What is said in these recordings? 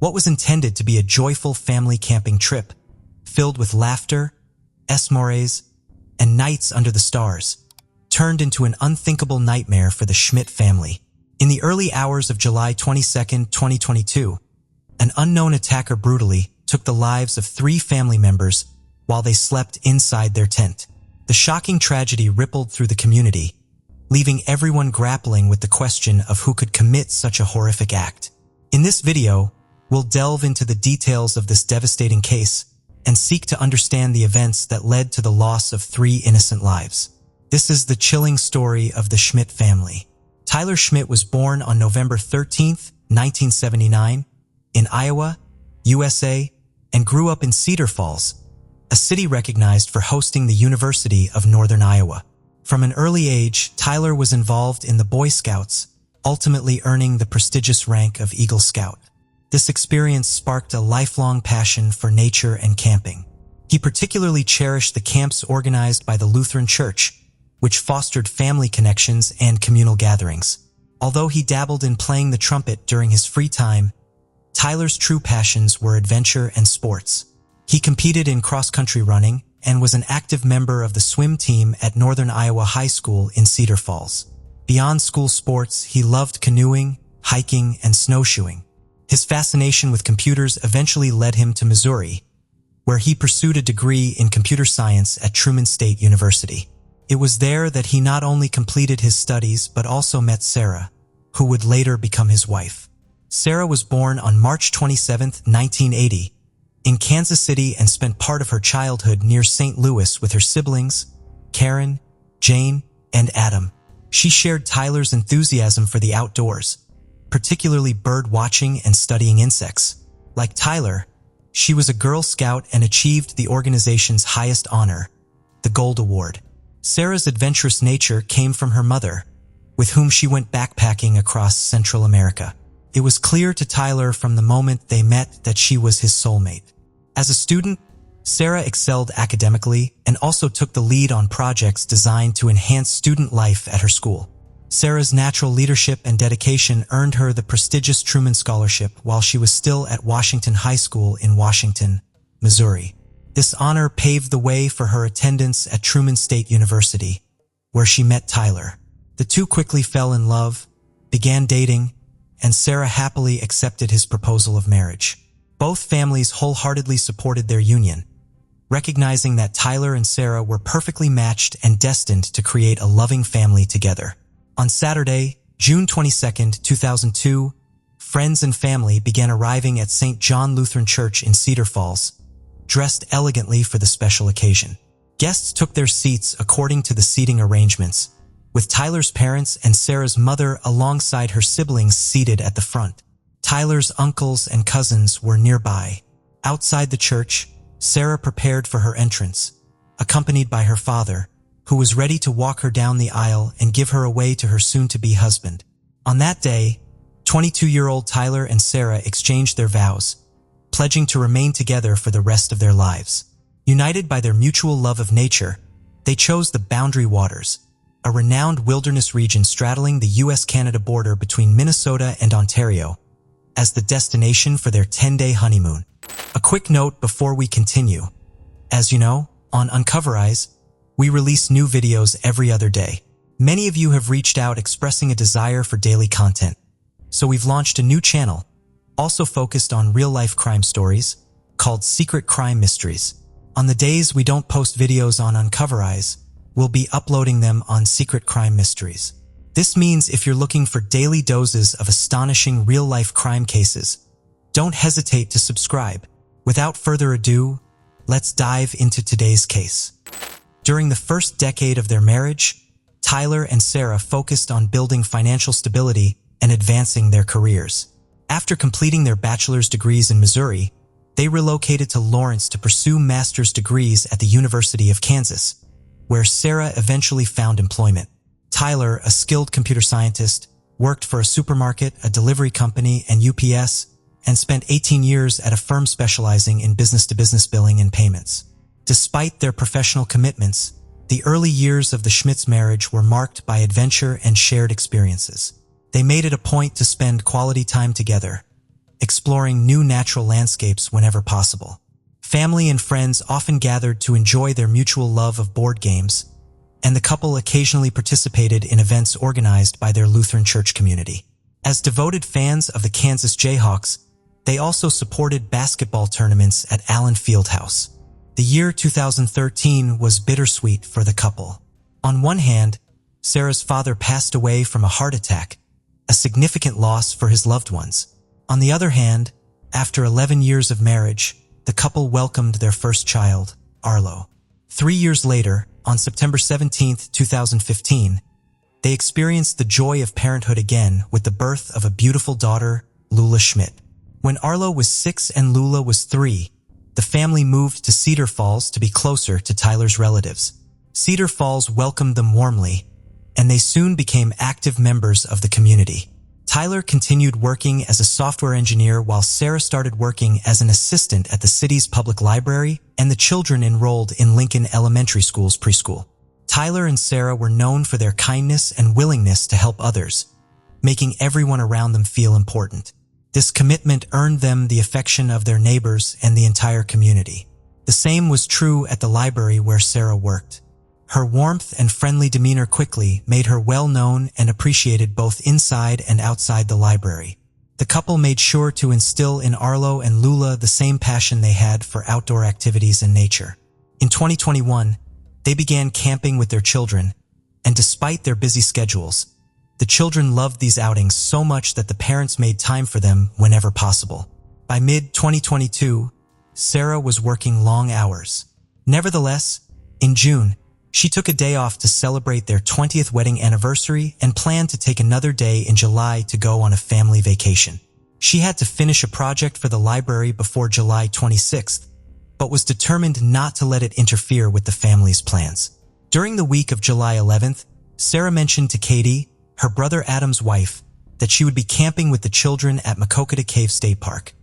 What was intended to be a joyful family camping trip, filled with laughter, s'mores, and nights under the stars, turned into an unthinkable nightmare for the Schmidt family. In the early hours of July 22, 2022, an unknown attacker brutally took the lives of 3 family members while they slept inside their tent. The shocking tragedy rippled through the community, leaving everyone grappling with the question of who could commit such a horrific act. In this video, we'll delve into the details of this devastating case and seek to understand the events that led to the loss of 3 innocent lives. This is the chilling story of the Schmidt family. Tyler Schmidt was born on November 13, 1979, in Iowa, USA, and grew up in Cedar Falls, a city recognized for hosting the University of Northern Iowa. From an early age, Tyler was involved in the Boy Scouts, ultimately earning the prestigious rank of Eagle Scout. This experience sparked a lifelong passion for nature and camping. He particularly cherished the camps organized by the Lutheran Church, which fostered family connections and communal gatherings. Although he dabbled in playing the trumpet during his free time, Tyler's true passions were adventure and sports. He competed in cross-country running and was an active member of the swim team at Northern Iowa High School in Cedar Falls. Beyond school sports, he loved canoeing, hiking, and snowshoeing. His fascination with computers eventually led him to Missouri, where he pursued a degree in computer science at Truman State University. It was there that he not only completed his studies but also met Sarah, who would later become his wife. Sarah was born on March 27, 1980, in Kansas City and spent part of her childhood near St. Louis with her siblings, Karen, Jane, and Adam. She shared Tyler's enthusiasm for the outdoors, particularly bird watching and studying insects. Like Tyler, she was a Girl Scout and achieved the organization's highest honor, the Gold Award. Sarah's adventurous nature came from her mother, with whom she went backpacking across Central America. It was clear to Tyler from the moment they met that she was his soulmate. As a student, Sarah excelled academically and also took the lead on projects designed to enhance student life at her school. Sarah's natural leadership and dedication earned her the prestigious Truman Scholarship while she was still at Washington High School in Washington, Missouri. This honor paved the way for her attendance at Truman State University, where she met Tyler. The two quickly fell in love, began dating, and Sarah happily accepted his proposal of marriage. Both families wholeheartedly supported their union, recognizing that Tyler and Sarah were perfectly matched and destined to create a loving family together. On Saturday, June 22, 2002, friends and family began arriving at St. John Lutheran Church in Cedar Falls, dressed elegantly for the special occasion. Guests took their seats according to the seating arrangements, with Tyler's parents and Sarah's mother alongside her siblings seated at the front. Tyler's uncles and cousins were nearby. Outside the church, Sarah prepared for her entrance, accompanied by her father, who was ready to walk her down the aisle and give her away to her soon-to-be husband. On that day, 22-year-old Tyler and Sarah exchanged their vows, pledging to remain together for the rest of their lives. United by their mutual love of nature, they chose the Boundary Waters, a renowned wilderness region straddling the U.S.-Canada border between Minnesota and Ontario, as the destination for their 10-day honeymoon. A quick note before we continue. As you know, on Uncover Eyes, we release new videos every other day. Many of you have reached out expressing a desire for daily content, so we've launched a new channel, also focused on real-life crime stories, called Secret Crime Mysteries. On the days we don't post videos on Uncover Eyes, we'll be uploading them on Secret Crime Mysteries. This means if you're looking for daily doses of astonishing real-life crime cases, don't hesitate to subscribe. Without further ado, let's dive into today's case. During the first decade of their marriage, Tyler and Sarah focused on building financial stability and advancing their careers. After completing their bachelor's degrees in Missouri, they relocated to Lawrence to pursue master's degrees at the University of Kansas, where Sarah eventually found employment. Tyler, a skilled computer scientist, worked for a supermarket, a delivery company, and UPS, and spent 18 years at a firm specializing in business-to-business billing and payments. Despite their professional commitments, the early years of the Schmidts' marriage were marked by adventure and shared experiences. They made it a point to spend quality time together, exploring new natural landscapes whenever possible. Family and friends often gathered to enjoy their mutual love of board games, and the couple occasionally participated in events organized by their Lutheran church community. As devoted fans of the Kansas Jayhawks, they also supported basketball tournaments at Allen Fieldhouse. The year 2013 was bittersweet for the couple. On one hand, Sarah's father passed away from a heart attack, a significant loss for his loved ones. On the other hand, after 11 years of marriage, the couple welcomed their first child, Arlo. 3 years later, on September 17, 2015, they experienced the joy of parenthood again with the birth of a beautiful daughter, Lula Schmidt. When Arlo was 6 and Lula was 3, the family moved to Cedar Falls to be closer to Tyler's relatives. Cedar Falls welcomed them warmly, and they soon became active members of the community. Tyler continued working as a software engineer while Sarah started working as an assistant at the city's public library, and the children enrolled in Lincoln Elementary School's preschool. Tyler and Sarah were known for their kindness and willingness to help others, making everyone around them feel important. This commitment earned them the affection of their neighbors and the entire community. The same was true at the library where Sarah worked. Her warmth and friendly demeanor quickly made her well known and appreciated both inside and outside the library. The couple made sure to instill in Arlo and Lula the same passion they had for outdoor activities and nature. In 2021, they began camping with their children, and despite their busy schedules, the children loved these outings so much that the parents made time for them whenever possible. By mid-2022, Sarah was working long hours. Nevertheless, in June, she took a day off to celebrate their 20th wedding anniversary and planned to take another day in July to go on a family vacation. She had to finish a project for the library before July 26th, but was determined not to let it interfere with the family's plans. During the week of July 11th, Sarah mentioned to Katie, her brother Adam's wife, that she would be camping with the children at Maquoketa Cave State Park,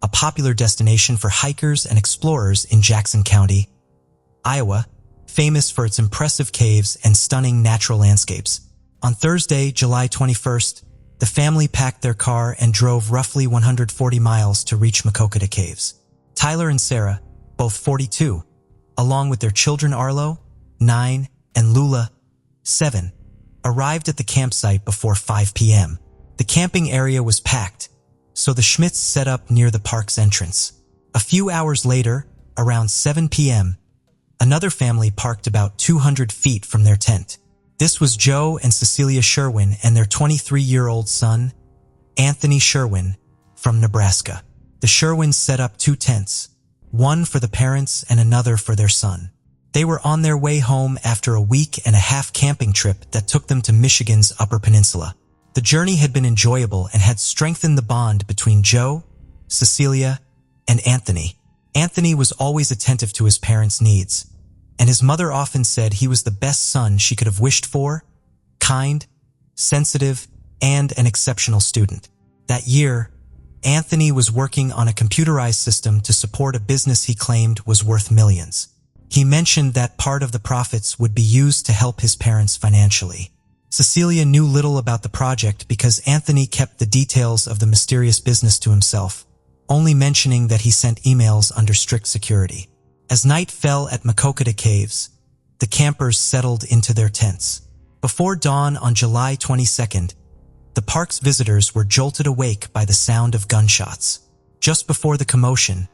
a popular destination for hikers and explorers in Jackson County, Iowa, famous for its impressive caves and stunning natural landscapes. On Thursday, July 21st, the family packed their car and drove roughly 140 miles to reach Maquoketa Caves. Tyler and Sarah, both 42, along with their children Arlo, 9, and Lula, 7, arrived at the campsite before 5 p.m. The camping area was packed, so the Schmidts set up near the park's entrance. A few hours later, around 7 p.m., another family parked about 200 feet from their tent. This was Joe and Cecilia Sherwin and their 23-year-old son, Anthony Sherwin, from Nebraska. The Sherwins set up 2 tents, one for the parents and another for their son. They were on their way home after a week-and-a-half camping trip that took them to Michigan's Upper Peninsula. The journey had been enjoyable and had strengthened the bond between Joe, Cecilia, and Anthony. Anthony was always attentive to his parents' needs, and his mother often said he was the best son she could have wished for, kind, sensitive, and an exceptional student. That year, Anthony was working on a computerized system to support a business he claimed was worth millions. He mentioned that part of the profits would be used to help his parents financially. Cecilia knew little about the project because Anthony kept the details of the mysterious business to himself, only mentioning that he sent emails under strict security. As night fell at Maquoketa Caves, the campers settled into their tents. Before dawn on July 22nd, the park's visitors were jolted awake by the sound of gunshots. Just before the commotion,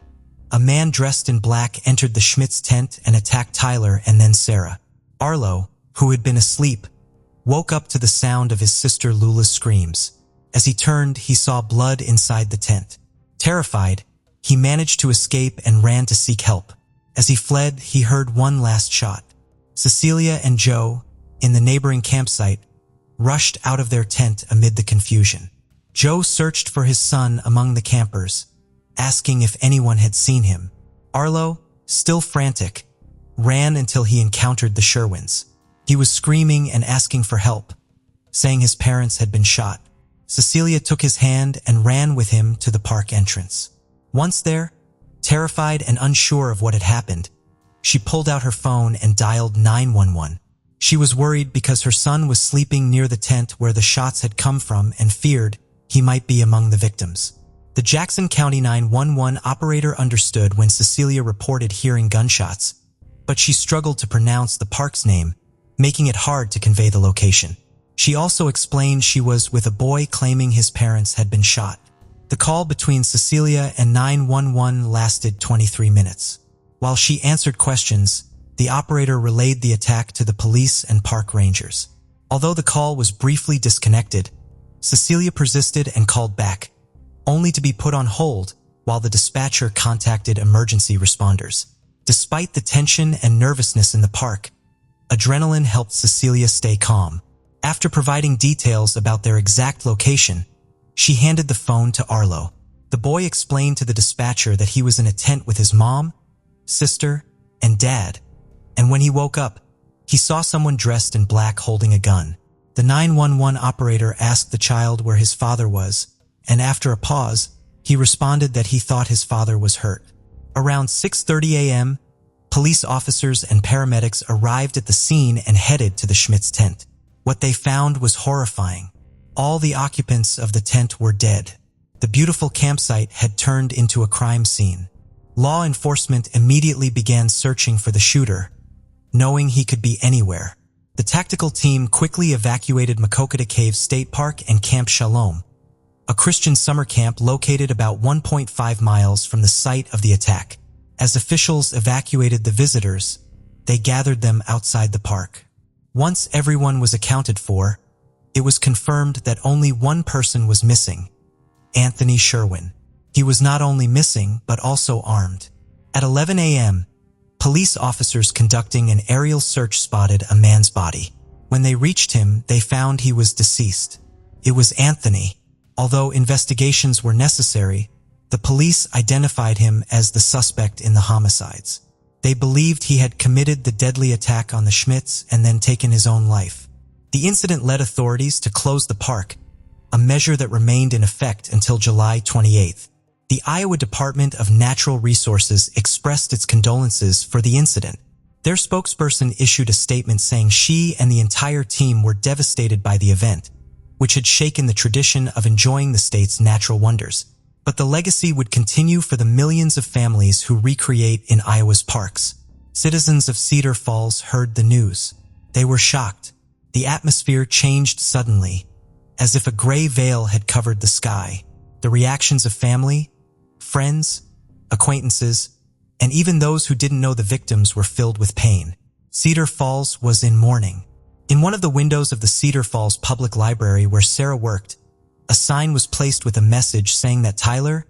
a man dressed in black entered the Schmidt's tent and attacked Tyler and then Sarah. Arlo, who had been asleep, woke up to the sound of his sister Lula's screams. As he turned, he saw blood inside the tent. Terrified, he managed to escape and ran to seek help. As he fled, he heard one last shot. Cecilia and Joe, in the neighboring campsite, rushed out of their tent amid the confusion. Joe searched for his son among the campers, asking if anyone had seen him. Arlo, still frantic, ran until he encountered the Sherwins. He was screaming and asking for help, saying his parents had been shot. Cecilia took his hand and ran with him to the park entrance. Once there, terrified and unsure of what had happened, she pulled out her phone and dialed 911. She was worried because her son was sleeping near the tent where the shots had come from and feared he might be among the victims. The Jackson County 911 operator understood when Cecilia reported hearing gunshots, but she struggled to pronounce the park's name, making it hard to convey the location. She also explained she was with a boy claiming his parents had been shot. The call between Cecilia and 911 lasted 23 minutes. While she answered questions, the operator relayed the attack to the police and park rangers. Although the call was briefly disconnected, Cecilia persisted and called back, only to be put on hold while the dispatcher contacted emergency responders. Despite the tension and nervousness in the park, adrenaline helped Cecilia stay calm. After providing details about their exact location, she handed the phone to Arlo. The boy explained to the dispatcher that he was in a tent with his mom, sister, and dad, and when he woke up, he saw someone dressed in black holding a gun. The 911 operator asked the child where his father was, and after a pause, he responded that he thought his father was hurt. Around 6:30 a.m., police officers and paramedics arrived at the scene and headed to the Schmidt's tent. What they found was horrifying. All the occupants of the tent were dead. The beautiful campsite had turned into a crime scene. Law enforcement immediately began searching for the shooter, knowing he could be anywhere. The tactical team quickly evacuated Makokata Cave State Park and Camp Shalom, a Christian summer camp located about 1.5 miles from the site of the attack. As officials evacuated the visitors, they gathered them outside the park. Once everyone was accounted for, it was confirmed that only one person was missing: Anthony Sherwin. He was not only missing, but also armed. At 11 a.m., police officers conducting an aerial search spotted a man's body. When they reached him, they found he was deceased. It was Anthony. Although investigations were necessary, the police identified him as the suspect in the homicides. They believed he had committed the deadly attack on the Schmidts and then taken his own life. The incident led authorities to close the park, a measure that remained in effect until July 28th. The Iowa Department of Natural Resources expressed its condolences for the incident. Their spokesperson issued a statement saying she and the entire team were devastated by the event, which had shaken the tradition of enjoying the state's natural wonders. But the legacy would continue for the millions of families who recreate in Iowa's parks. Citizens of Cedar Falls heard the news. They were shocked. The atmosphere changed suddenly, as if a gray veil had covered the sky. The reactions of family, friends, acquaintances, and even those who didn't know the victims were filled with pain. Cedar Falls was in mourning. In one of the windows of the Cedar Falls Public Library where Sarah worked, a sign was placed with a message saying that Tyler,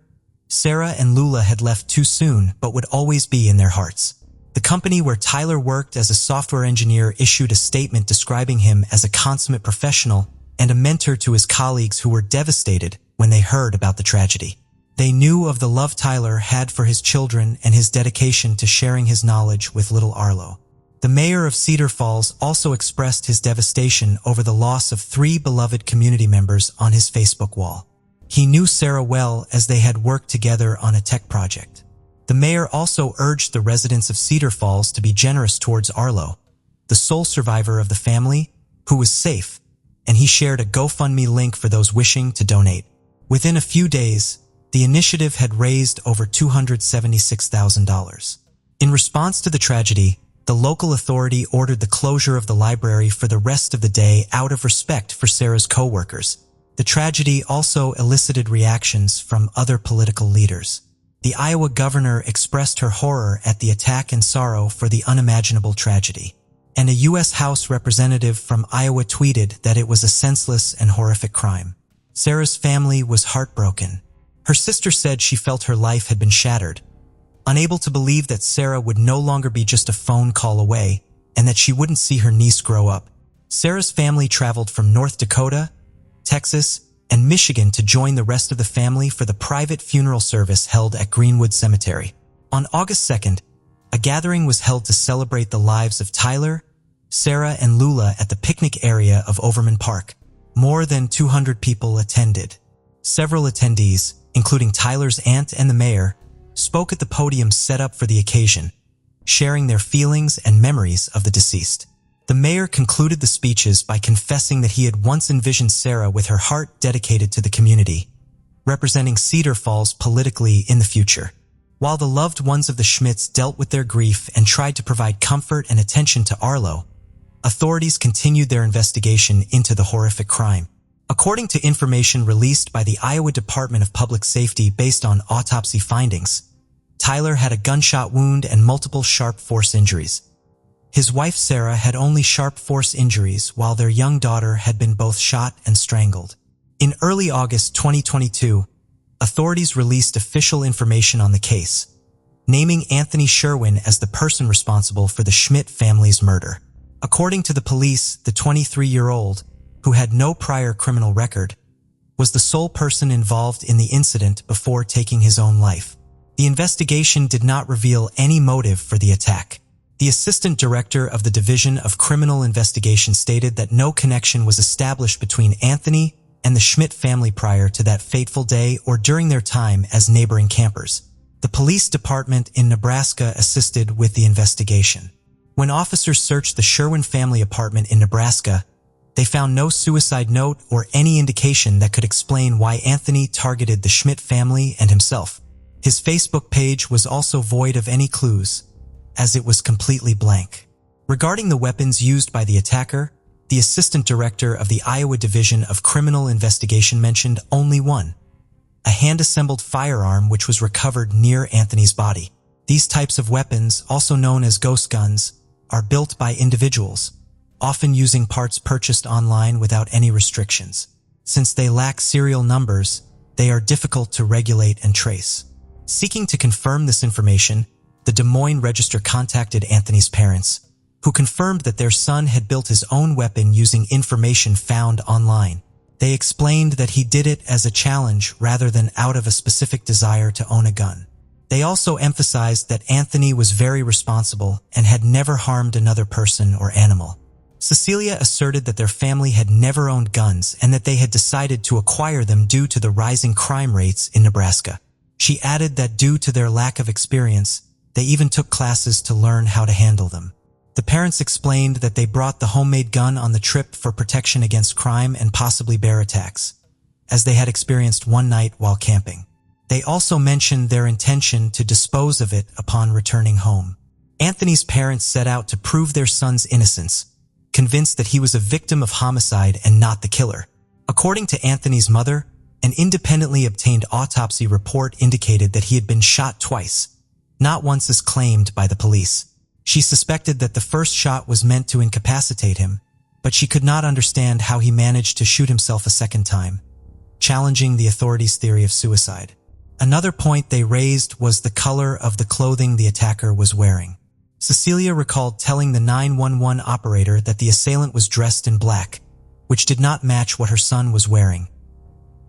Sarah, and Lula had left too soon but would always be in their hearts. The company where Tyler worked as a software engineer issued a statement describing him as a consummate professional and a mentor to his colleagues who were devastated when they heard about the tragedy. They knew of the love Tyler had for his children and his dedication to sharing his knowledge with little Arlo. The mayor of Cedar Falls also expressed his devastation over the loss of 3 beloved community members on his Facebook wall. He knew Sarah well as they had worked together on a tech project. The mayor also urged the residents of Cedar Falls to be generous towards Arlo, the sole survivor of the family, who was safe, and he shared a GoFundMe link for those wishing to donate. Within a few days, the initiative had raised over $276,000. In response to the tragedy, the local authority ordered the closure of the library for the rest of the day out of respect for Sarah's co-workers. The tragedy also elicited reactions from other political leaders. The Iowa governor expressed her horror at the attack and sorrow for the unimaginable tragedy. And a U.S. House representative from Iowa tweeted that it was a senseless and horrific crime. Sarah's family was heartbroken. Her sister said she felt her life had been shattered, unable to believe that Sarah would no longer be just a phone call away and that she wouldn't see her niece grow up. Sarah's family traveled from North Dakota, Texas, and Michigan to join the rest of the family for the private funeral service held at Greenwood Cemetery. On August 2nd, a gathering was held to celebrate the lives of Tyler, Sarah, and Lula at the picnic area of Overman Park. More than 200 people attended. Several attendees, including Tyler's aunt and the mayor, spoke at the podium set up for the occasion, sharing their feelings and memories of the deceased. The mayor concluded the speeches by confessing that he had once envisioned Sarah with her heart dedicated to the community, representing Cedar Falls politically in the future. While the loved ones of the Schmidts dealt with their grief and tried to provide comfort and attention to Arlo, authorities continued their investigation into the horrific crime. According to information released by the Iowa Department of Public Safety based on autopsy findings, Tyler had a gunshot wound and multiple sharp force injuries. His wife Sarah had only sharp force injuries, while their young daughter had been both shot and strangled. In early August 2022, authorities released official information on the case, naming Anthony Sherwin as the person responsible for the Schmidt family's murder. According to the police, the 23-year-old, who had no prior criminal record, was the sole person involved in the incident before taking his own life. The investigation did not reveal any motive for the attack. The assistant director of the Division of Criminal Investigation stated that no connection was established between Anthony and the Schmidt family prior to that fateful day or during their time as neighboring campers. The police department in Nebraska assisted with the investigation. When officers searched the Sherwin family apartment in Nebraska, they found no suicide note or any indication that could explain why Anthony targeted the Schmidt family and himself. His Facebook page was also void of any clues, as it was completely blank. Regarding the weapons used by the attacker, the assistant director of the Iowa Division of Criminal Investigation mentioned only one, a hand-assembled firearm which was recovered near Anthony's body. These types of weapons, also known as ghost guns, are built by individuals, often using parts purchased online without any restrictions. Since they lack serial numbers, they are difficult to regulate and trace. Seeking to confirm this information, the Des Moines Register contacted Anthony's parents, who confirmed that their son had built his own weapon using information found online. They explained that he did it as a challenge rather than out of a specific desire to own a gun. They also emphasized that Anthony was very responsible and had never harmed another person or animal. Cecilia asserted that their family had never owned guns and that they had decided to acquire them due to the rising crime rates in Nebraska. She added that due to their lack of experience, they even took classes to learn how to handle them. The parents explained that they brought the homemade gun on the trip for protection against crime and possibly bear attacks, as they had experienced one night while camping. They also mentioned their intention to dispose of it upon returning home. Anthony's parents set out to prove their son's innocence, convinced that he was a victim of homicide and not the killer. According to Anthony's mother, an independently obtained autopsy report indicated that he had been shot twice, not once as claimed by the police. She suspected that the first shot was meant to incapacitate him, but she could not understand how he managed to shoot himself a second time, challenging the authorities' theory of suicide. Another point they raised was the color of the clothing the attacker was wearing. Cecilia recalled telling the 911 operator that the assailant was dressed in black, which did not match what her son was wearing.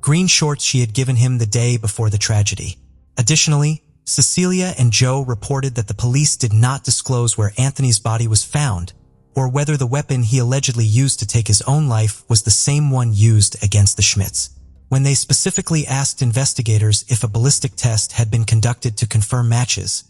Green shorts she had given him the day before the tragedy. Additionally, Cecilia and Joe reported that the police did not disclose where Anthony's body was found or whether the weapon he allegedly used to take his own life was the same one used against the Schmidts. When they specifically asked investigators if a ballistic test had been conducted to confirm matches,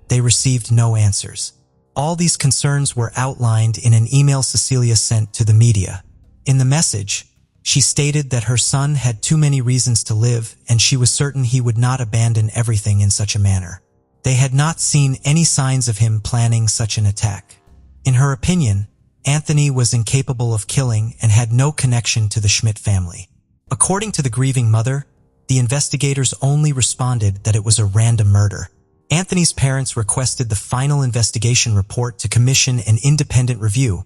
they received no answers. All these concerns were outlined in an email Cecilia sent to the media. In the message, she stated that her son had too many reasons to live and she was certain he would not abandon everything in such a manner. They had not seen any signs of him planning such an attack. In her opinion, Anthony was incapable of killing and had no connection to the Schmidt family. According to the grieving mother, the investigators only responded that it was a random murder. Anthony's parents requested the final investigation report to commission an independent review,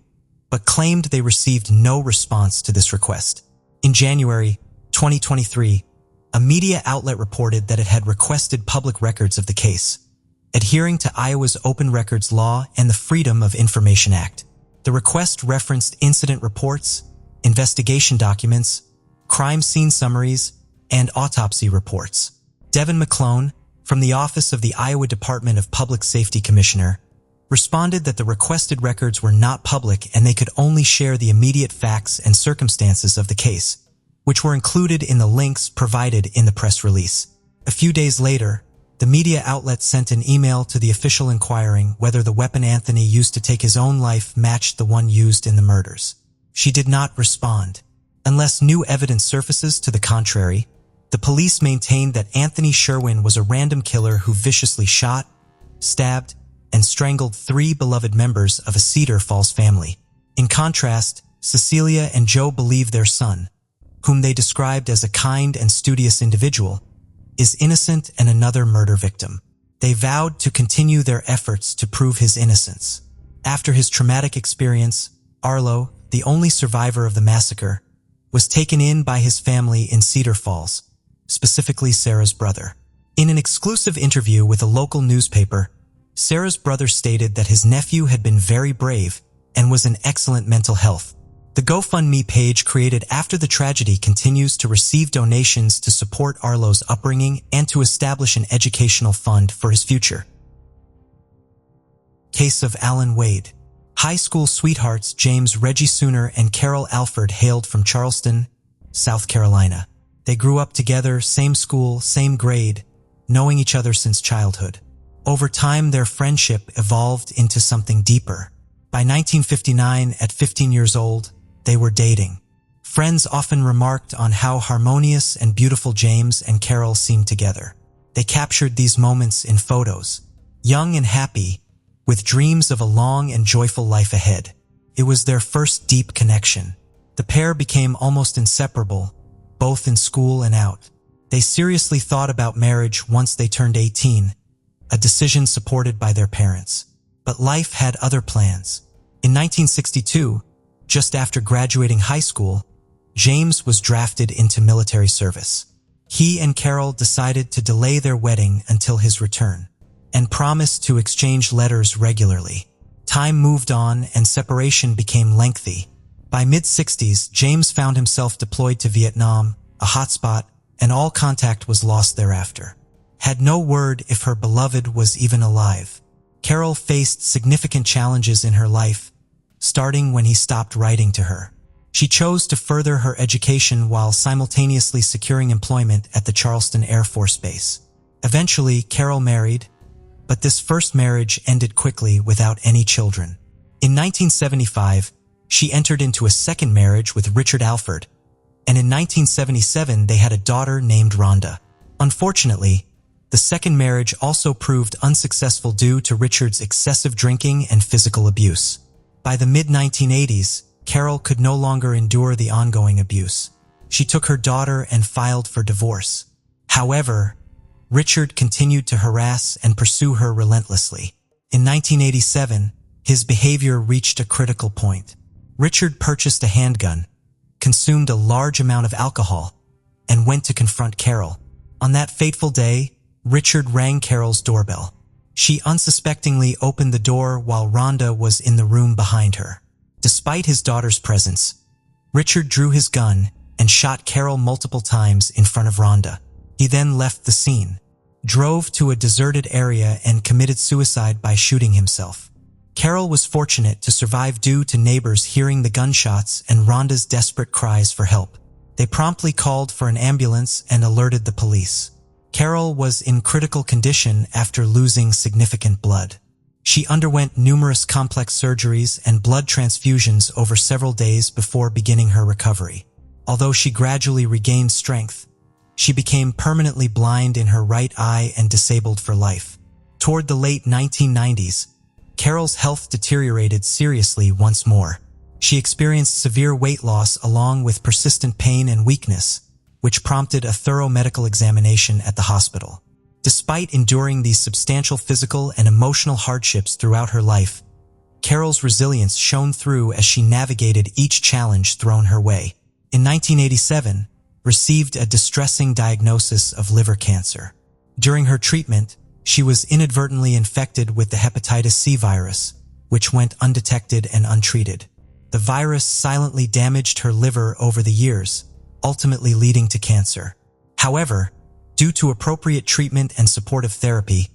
but claimed they received no response to this request. In January 2023, a media outlet reported that it had requested public records of the case, adhering to Iowa's Open Records Law and the Freedom of Information Act. The request referenced incident reports, investigation documents, crime scene summaries, and autopsy reports. Devin McClone, from the Office of the Iowa Department of Public Safety Commissioner, responded that the requested records were not public and they could only share the immediate facts and circumstances of the case, which were included in the links provided in the press release. A few days later, the media outlet sent an email to the official inquiring whether the weapon Anthony used to take his own life matched the one used in the murders. She did not respond. Unless new evidence surfaces to the contrary, The police maintained that Anthony Sherwin was a random killer who viciously shot, stabbed, and strangled 3 beloved members of a Cedar Falls family. In contrast, Cecilia and Joe believe their son, whom they described as a kind and studious individual, is innocent and another murder victim. They vowed to continue their efforts to prove his innocence. After his traumatic experience, Arlo, the only survivor of the massacre, was taken in by his family in Cedar Falls, specifically Sarah's brother. In an exclusive interview with a local newspaper, Sarah's brother stated that his nephew had been very brave and was in excellent mental health. The GoFundMe page created after the tragedy continues to receive donations to support Arlo's upbringing and to establish an educational fund for his future. Case of Alan Wade. High school sweethearts James Reggie Sooner and Carol Alford hailed from Charleston, South Carolina. They grew up together, same school, same grade, knowing each other since childhood. Over time, their friendship evolved into something deeper. By 1959, at 15 years old, they were dating. Friends often remarked on how harmonious and beautiful James and Carol seemed together. They captured these moments in photos, young and happy, with dreams of a long and joyful life ahead. It was their first deep connection. The pair became almost inseparable, both in school and out. They seriously thought about marriage once they turned 18, a decision supported by their parents. But life had other plans. In 1962, just after graduating high school, James was drafted into military service. He and Carol decided to delay their wedding until his return, and promised to exchange letters regularly. Time moved on and separation became lengthy. By mid-60s, James found himself deployed to Vietnam, a hotspot, and all contact was lost thereafter. Had no word if her beloved was even alive. Carol faced significant challenges in her life, starting when he stopped writing to her. She chose to further her education while simultaneously securing employment at the Charleston Air Force Base. Eventually, Carol married, but this first marriage ended quickly without any children. In 1975, she entered into a second marriage with Richard Alford, and in 1977 they had a daughter named Rhonda. Unfortunately, the second marriage also proved unsuccessful due to Richard's excessive drinking and physical abuse. By the mid-1980s, Carol could no longer endure the ongoing abuse. She took her daughter and filed for divorce. However, Richard continued to harass and pursue her relentlessly. In 1987, his behavior reached a critical point. Richard purchased a handgun, consumed a large amount of alcohol, and went to confront Carol. On that fateful day, Richard rang Carol's doorbell. She unsuspectingly opened the door while Rhonda was in the room behind her. Despite his daughter's presence, Richard drew his gun and shot Carol multiple times in front of Rhonda. He then left the scene, drove to a deserted area, and committed suicide by shooting himself. Carol was fortunate to survive due to neighbors hearing the gunshots and Rhonda's desperate cries for help. They promptly called for an ambulance and alerted the police. Carol was in critical condition after losing significant blood. She underwent numerous complex surgeries and blood transfusions over several days before beginning her recovery. Although she gradually regained strength, she became permanently blind in her right eye and disabled for life. Toward the late 1990s, Carol's health deteriorated seriously once more. She experienced severe weight loss along with persistent pain and weakness, which prompted a thorough medical examination at the hospital. Despite enduring these substantial physical and emotional hardships throughout her life, Carol's resilience shone through as she navigated each challenge thrown her way. In 1987, received a distressing diagnosis of liver cancer. During her treatment, she was inadvertently infected with the hepatitis C virus, which went undetected and untreated. The virus silently damaged her liver over the years, ultimately leading to cancer. However, due to appropriate treatment and supportive therapy,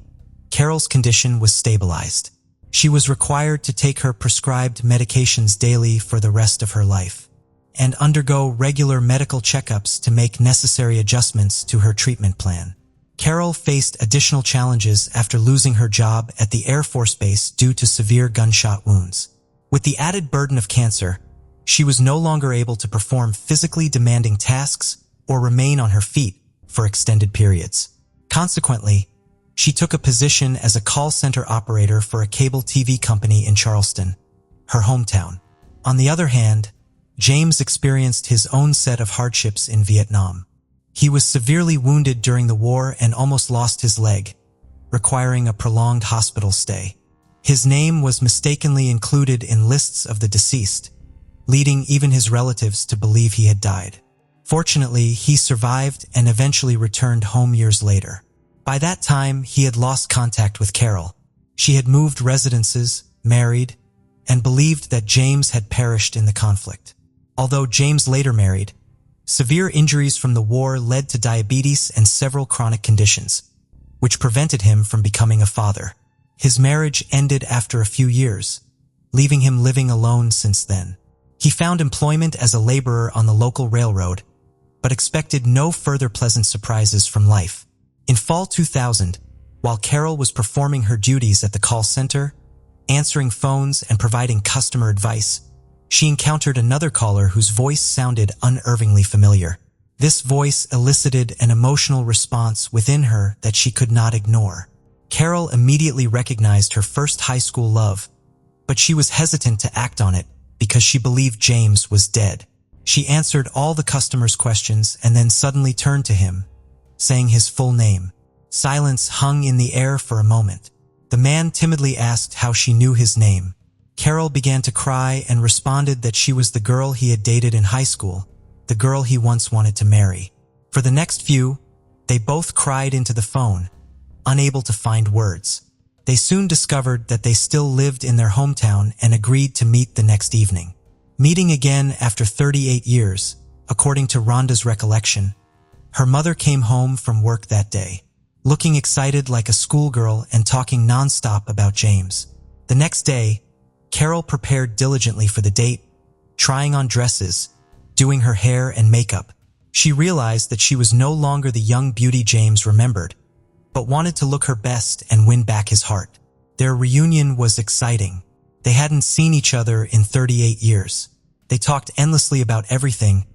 Carol's condition was stabilized. She was required to take her prescribed medications daily for the rest of her life, and undergo regular medical checkups to make necessary adjustments to her treatment plan. Carol faced additional challenges after losing her job at the Air Force Base due to severe gunshot wounds. With the added burden of cancer, she was no longer able to perform physically demanding tasks or remain on her feet for extended periods. Consequently, she took a position as a call center operator for a cable TV company in Charleston, her hometown. On the other hand, James experienced his own set of hardships in Vietnam. He was severely wounded during the war and almost lost his leg, requiring a prolonged hospital stay. His name was mistakenly included in lists of the deceased, leading even his relatives to believe he had died. Fortunately, he survived and eventually returned home years later. By that time, he had lost contact with Carol. She had moved residences, married, and believed that James had perished in the conflict. Although James later married, severe injuries from the war led to diabetes and several chronic conditions, which prevented him from becoming a father. His marriage ended after a few years, leaving him living alone since then. He found employment as a laborer on the local railroad, but expected no further pleasant surprises from life. In fall 2000, while Carol was performing her duties at the call center, answering phones and providing customer advice, she encountered another caller whose voice sounded unnervingly familiar. This voice elicited an emotional response within her that she could not ignore. Carol immediately recognized her first high school love, but she was hesitant to act on it because she believed James was dead. She answered all the customers' questions and then suddenly turned to him, saying his full name. Silence hung in the air for a moment. The man timidly asked how she knew his name. Carol began to cry and responded that she was the girl he had dated in high school, the girl he once wanted to marry. For the next few, they both cried into the phone, unable to find words. They soon discovered that they still lived in their hometown and agreed to meet the next evening. Meeting again after 38 years, according to Rhonda's recollection, her mother came home from work that day, looking excited like a schoolgirl and talking nonstop about James. The next day, Carol prepared diligently for the date, trying on dresses, doing her hair and makeup. She realized that she was no longer the young beauty James remembered, but wanted to look her best and win back his heart. Their reunion was exciting. They hadn't seen each other in 38 years. They talked endlessly about everything,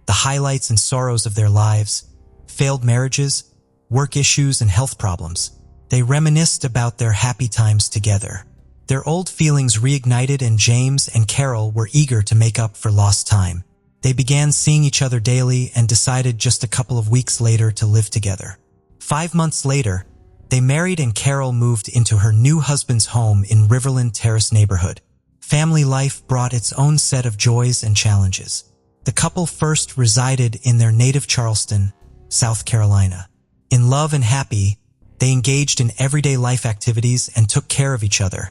the highlights and sorrows of their lives, failed marriages, work issues, and health problems. They reminisced about their happy times together. Their old feelings reignited, and James and Carol were eager to make up for lost time. They began seeing each other daily and decided just a couple of weeks later to live together. 5 months later, they married and Carol moved into her new husband's home in Riverland Terrace neighborhood. Family life brought its own set of joys and challenges. The couple first resided in their native Charleston, South Carolina. In love and happy, they engaged in everyday life activities and took care of each other,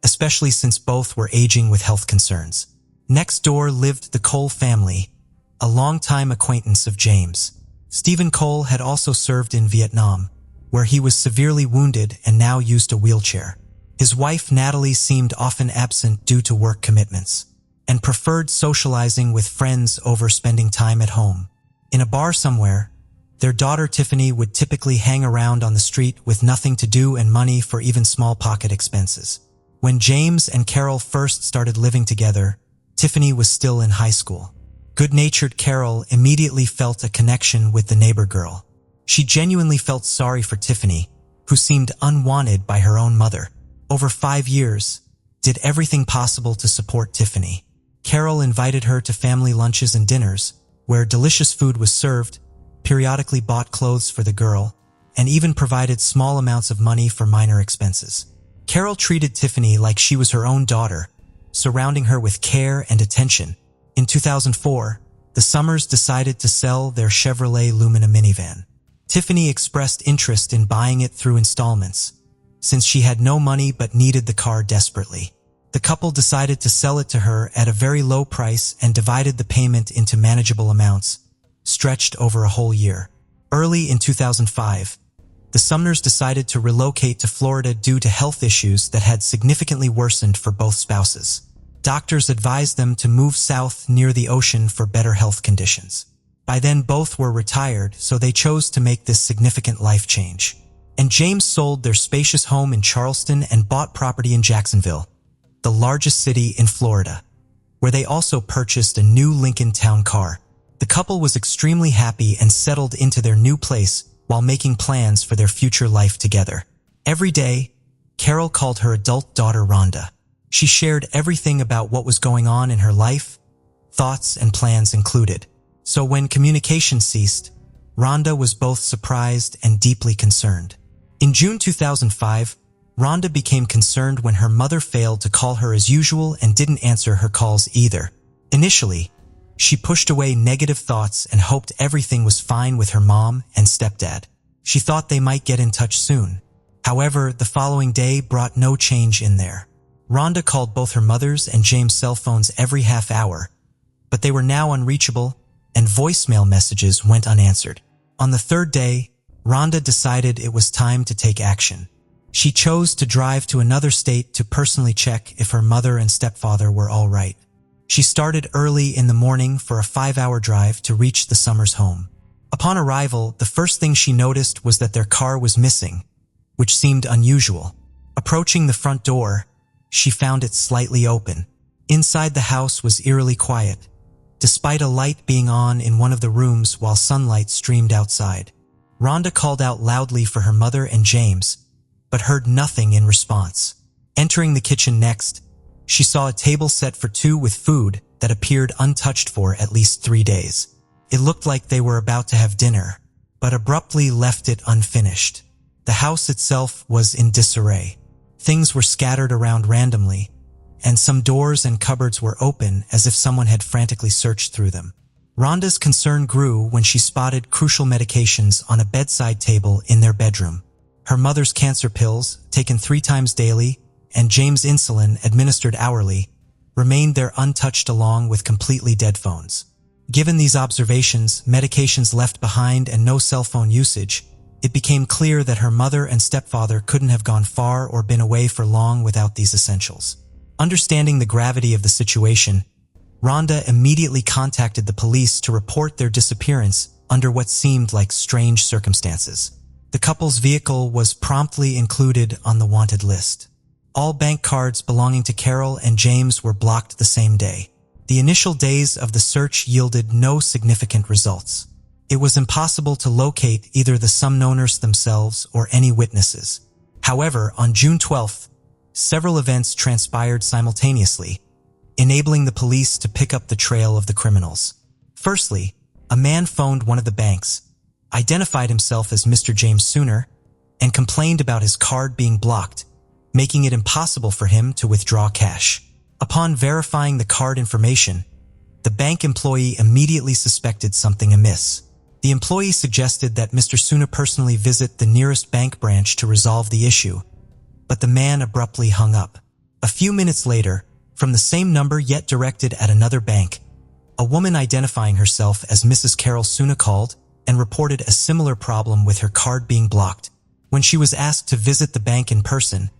especially since both were aging with health concerns. Next door lived the Cole family, a longtime acquaintance of James. Stephen Cole had also served in Vietnam, where he was severely wounded and now used a wheelchair. His wife Natalie seemed often absent due to work commitments, and preferred socializing with friends over spending time at home. In a bar somewhere, their daughter Tiffany would typically hang around on the street with nothing to do and money for even small pocket expenses. When James and Carol first started living together, Tiffany was still in high school. Good-natured Carol immediately felt a connection with the neighbor girl. She genuinely felt sorry for Tiffany, who seemed unwanted by her own mother. Over 5 years, did everything possible to support Tiffany. Carol invited her to family lunches and dinners, where delicious food was served, periodically bought clothes for the girl, and even provided small amounts of money for minor expenses. Carol treated Tiffany like she was her own daughter, surrounding her with care and attention. In 2004, the Summers decided to sell their Chevrolet Lumina minivan. Tiffany expressed interest in buying it through installments, since she had no money but needed the car desperately. The couple decided to sell it to her at a very low price and divided the payment into manageable amounts, stretched over a whole year. Early in 2005, the Sumners decided to relocate to Florida due to health issues that had significantly worsened for both spouses. Doctors advised them to move south near the ocean for better health conditions. By then, both were retired, so they chose to make this significant life change. And James sold their spacious home in Charleston and bought property in Jacksonville, the largest city in Florida, where they also purchased a new Lincoln Town car. The couple was extremely happy and settled into their new place while making plans for their future life together. Every day, Carol called her adult daughter Rhonda. She shared everything about what was going on in her life, thoughts and plans included. So when communication ceased, Rhonda was both surprised and deeply concerned. In June 2005, Rhonda became concerned when her mother failed to call her as usual and didn't answer her calls either. Initially, she pushed away negative thoughts and hoped everything was fine with her mom and stepdad. She thought they might get in touch soon. However, the following day brought no change in there. Rhonda called both her mother's and James' cell phones every half hour, but they were now unreachable and voicemail messages went unanswered. On the third day, Rhonda decided it was time to take action. She chose to drive to another state to personally check if her mother and stepfather were all right. She started early in the morning for a 5-hour drive to reach the Summers' home. Upon arrival, the first thing she noticed was that their car was missing, which seemed unusual. Approaching the front door, she found it slightly open. Inside the house was eerily quiet, despite a light being on in one of the rooms while sunlight streamed outside. Rhonda called out loudly for her mother and James, but heard nothing in response. Entering the kitchen next, she saw a table set for two with food that appeared untouched for at least 3 days. It looked like they were about to have dinner, but abruptly left it unfinished. The house itself was in disarray. Things were scattered around randomly, and some doors and cupboards were open as if someone had frantically searched through them. Rhonda's concern grew when she spotted crucial medications on a bedside table in their bedroom. Her mother's cancer pills, taken 3 times daily, and James' insulin, administered hourly, remained there untouched along with completely dead phones. Given these observations, medications left behind, and no cell phone usage, it became clear that her mother and stepfather couldn't have gone far or been away for long without these essentials. Understanding the gravity of the situation, Rhonda immediately contacted the police to report their disappearance under what seemed like strange circumstances. The couple's vehicle was promptly included on the wanted list. All bank cards belonging to Carol and James were blocked the same day. The initial days of the search yielded no significant results. It was impossible to locate either the sum owners themselves or any witnesses. However, on June 12th, several events transpired simultaneously, enabling the police to pick up the trail of the criminals. Firstly, a man phoned one of the banks, identified himself as Mr. James Sooner, and complained about his card being blocked, making it impossible for him to withdraw cash. Upon verifying the card information, the bank employee immediately suspected something amiss. The employee suggested that Mr. Sooner personally visit the nearest bank branch to resolve the issue, but the man abruptly hung up. A few minutes later, from the same number yet directed at another bank, a woman identifying herself as Mrs. Carol Sooner called and reported a similar problem with her card being blocked. When she was asked to visit the bank in person,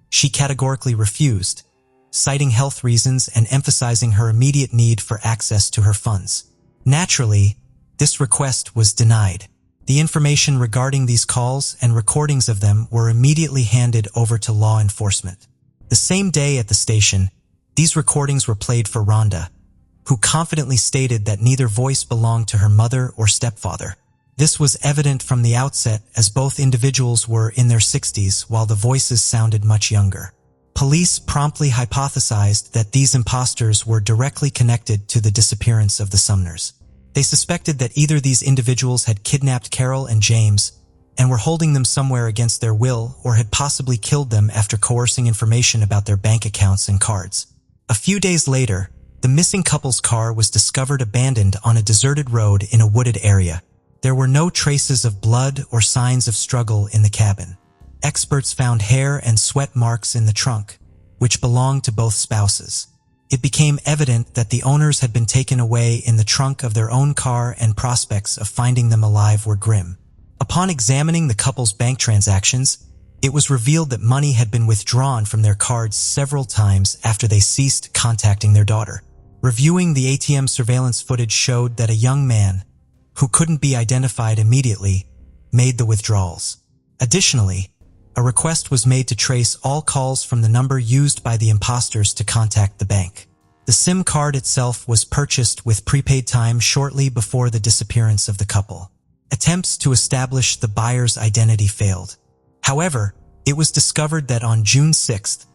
she categorically refused, citing health reasons and emphasizing her immediate need for access to her funds. Naturally, this request was denied. The information regarding these calls and recordings of them were immediately handed over to law enforcement. The same day at the station, these recordings were played for Rhonda, who confidently stated that neither voice belonged to her mother or stepfather. This was evident from the outset as both individuals were in their 60s while the voices sounded much younger. Police promptly hypothesized that these imposters were directly connected to the disappearance of the Sumners. They suspected that either these individuals had kidnapped Carol and James and were holding them somewhere against their will, or had possibly killed them after coercing information about their bank accounts and cards. A few days later, the missing couple's car was discovered abandoned on a deserted road in a wooded area. There were no traces of blood or signs of struggle in the cabin. Experts found hair and sweat marks in the trunk, which belonged to both spouses. It became evident that the owners had been taken away in the trunk of their own car, and prospects of finding them alive were grim. Upon examining the couple's bank transactions, it was revealed that money had been withdrawn from their cards several times after they ceased contacting their daughter. Reviewing the ATM surveillance footage showed that a young man, who couldn't be identified immediately, made the withdrawals. Additionally, a request was made to trace all calls from the number used by the imposters to contact the bank. The SIM card itself was purchased with prepaid time shortly before the disappearance of the couple. Attempts to establish the buyer's identity failed. However, it was discovered that on June 6th,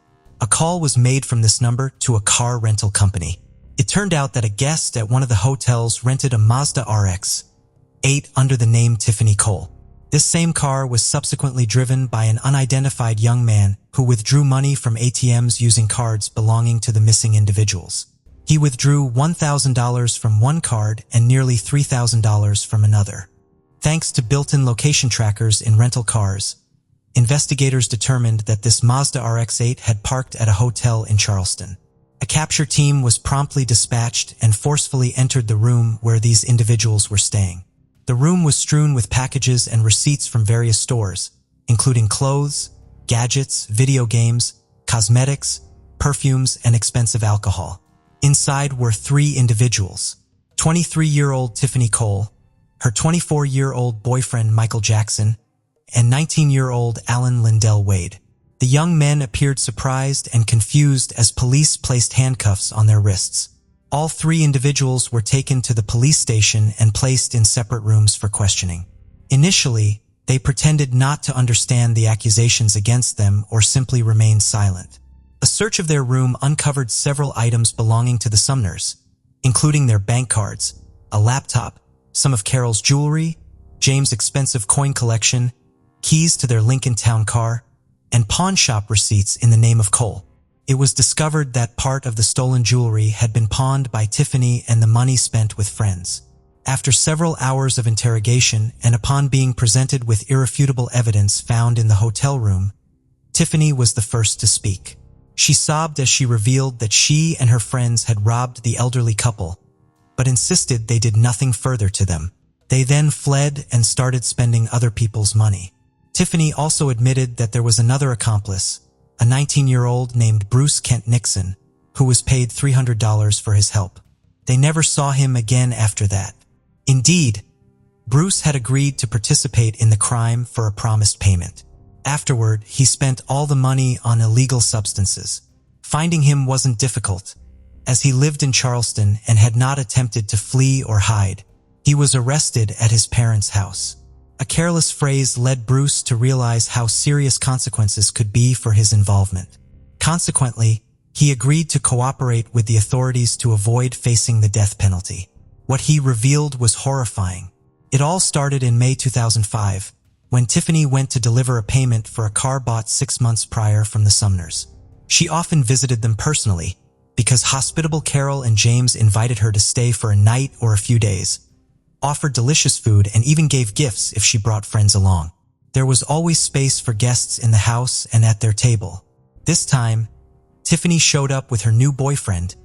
a call was made from this number to a car rental company. It turned out that a guest at one of the hotels rented a Mazda RX-8 under the name Tiffany Cole. This same car was subsequently driven by an unidentified young man who withdrew money from ATMs using cards belonging to the missing individuals. He withdrew $1,000 from one card and nearly $3,000 from another. Thanks to built-in location trackers in rental cars, investigators determined that this Mazda RX-8 had parked at a hotel in Charleston. A capture team was promptly dispatched and forcefully entered the room where these individuals were staying. The room was strewn with packages and receipts from various stores, including clothes, gadgets, video games, cosmetics, perfumes, and expensive alcohol. Inside were 3 individuals: 23-year-old Tiffany Cole, her 24-year-old boyfriend Michael Jackson, and 19-year-old Alan Lindell Wade. The young men appeared surprised and confused as police placed handcuffs on their wrists. All 3 individuals were taken to the police station and placed in separate rooms for questioning. Initially, they pretended not to understand the accusations against them or simply remained silent. A search of their room uncovered several items belonging to the Sumners, including their bank cards, a laptop, some of Carol's jewelry, James' expensive coin collection, keys to their Lincoln Town car, and pawn shop receipts in the name of Cole. It was discovered that part of the stolen jewelry had been pawned by Tiffany and the money spent with friends. After several hours of interrogation and upon being presented with irrefutable evidence found in the hotel room, Tiffany was the first to speak. She sobbed as she revealed that she and her friends had robbed the elderly couple, but insisted they did nothing further to them. They then fled and started spending other people's money. Tiffany also admitted that there was another accomplice, a 19-year-old named Bruce Kent Nixon, who was paid $300 for his help. They never saw him again after that. Indeed, Bruce had agreed to participate in the crime for a promised payment. Afterward, he spent all the money on illegal substances. Finding him wasn't difficult, as he lived in Charleston and had not attempted to flee or hide. He was arrested at his parents' house. A careless phrase led Bruce to realize how serious consequences could be for his involvement. Consequently, he agreed to cooperate with the authorities to avoid facing the death penalty. What he revealed was horrifying. It all started in May 2005, when Tiffany went to deliver a payment for a car bought 6 months prior from the Sumners. She often visited them personally, because hospitable Carol and James invited her to stay for a night or a few days, offered delicious food, and even gave gifts if she brought friends along. There was always space for guests in the house and at their table. This time, Tiffany showed up with her new boyfriend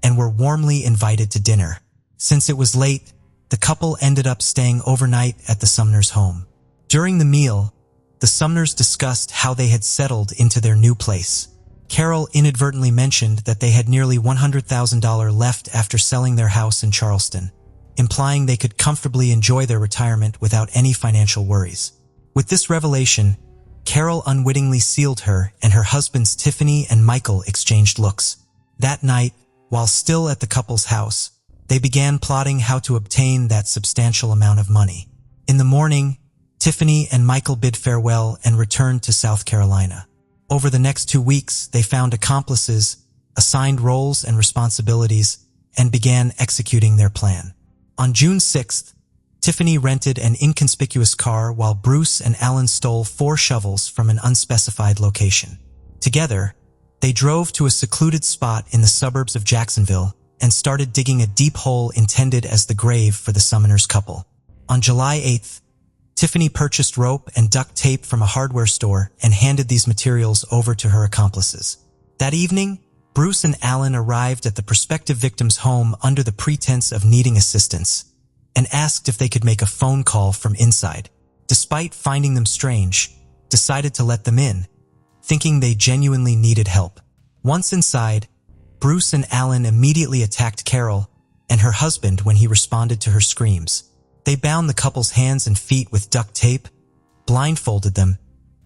and were warmly invited to dinner. Since it was late, the couple ended up staying overnight at the Sumners' home. During the meal, the Sumners discussed how they had settled into their new place. Carol inadvertently mentioned that they had nearly $100,000 left after selling their house in Charleston, implying they could comfortably enjoy their retirement without any financial worries. With this revelation, Carol unwittingly sealed her, and her husbands Tiffany and Michael exchanged looks. That night, while still at the couple's house, they began plotting how to obtain that substantial amount of money. In the morning, Tiffany and Michael bid farewell and returned to South Carolina. Over the next 2 weeks, they found accomplices, assigned roles and responsibilities, and began executing their plan. On June 6th, Tiffany rented an inconspicuous car while Bruce and Alan stole 4 shovels from an unspecified location. Together, they drove to a secluded spot in the suburbs of Jacksonville and started digging a deep hole intended as the grave for the Sumners couple. On July 8th, Tiffany purchased rope and duct tape from a hardware store and handed these materials over to her accomplices. That evening, Bruce and Alan arrived at the prospective victim's home under the pretense of needing assistance and asked if they could make a phone call from inside. Despite finding them strange, decided to let them in, thinking they genuinely needed help. Once inside, Bruce and Alan immediately attacked Carol and her husband when he responded to her screams. They bound the couple's hands and feet with duct tape, blindfolded them,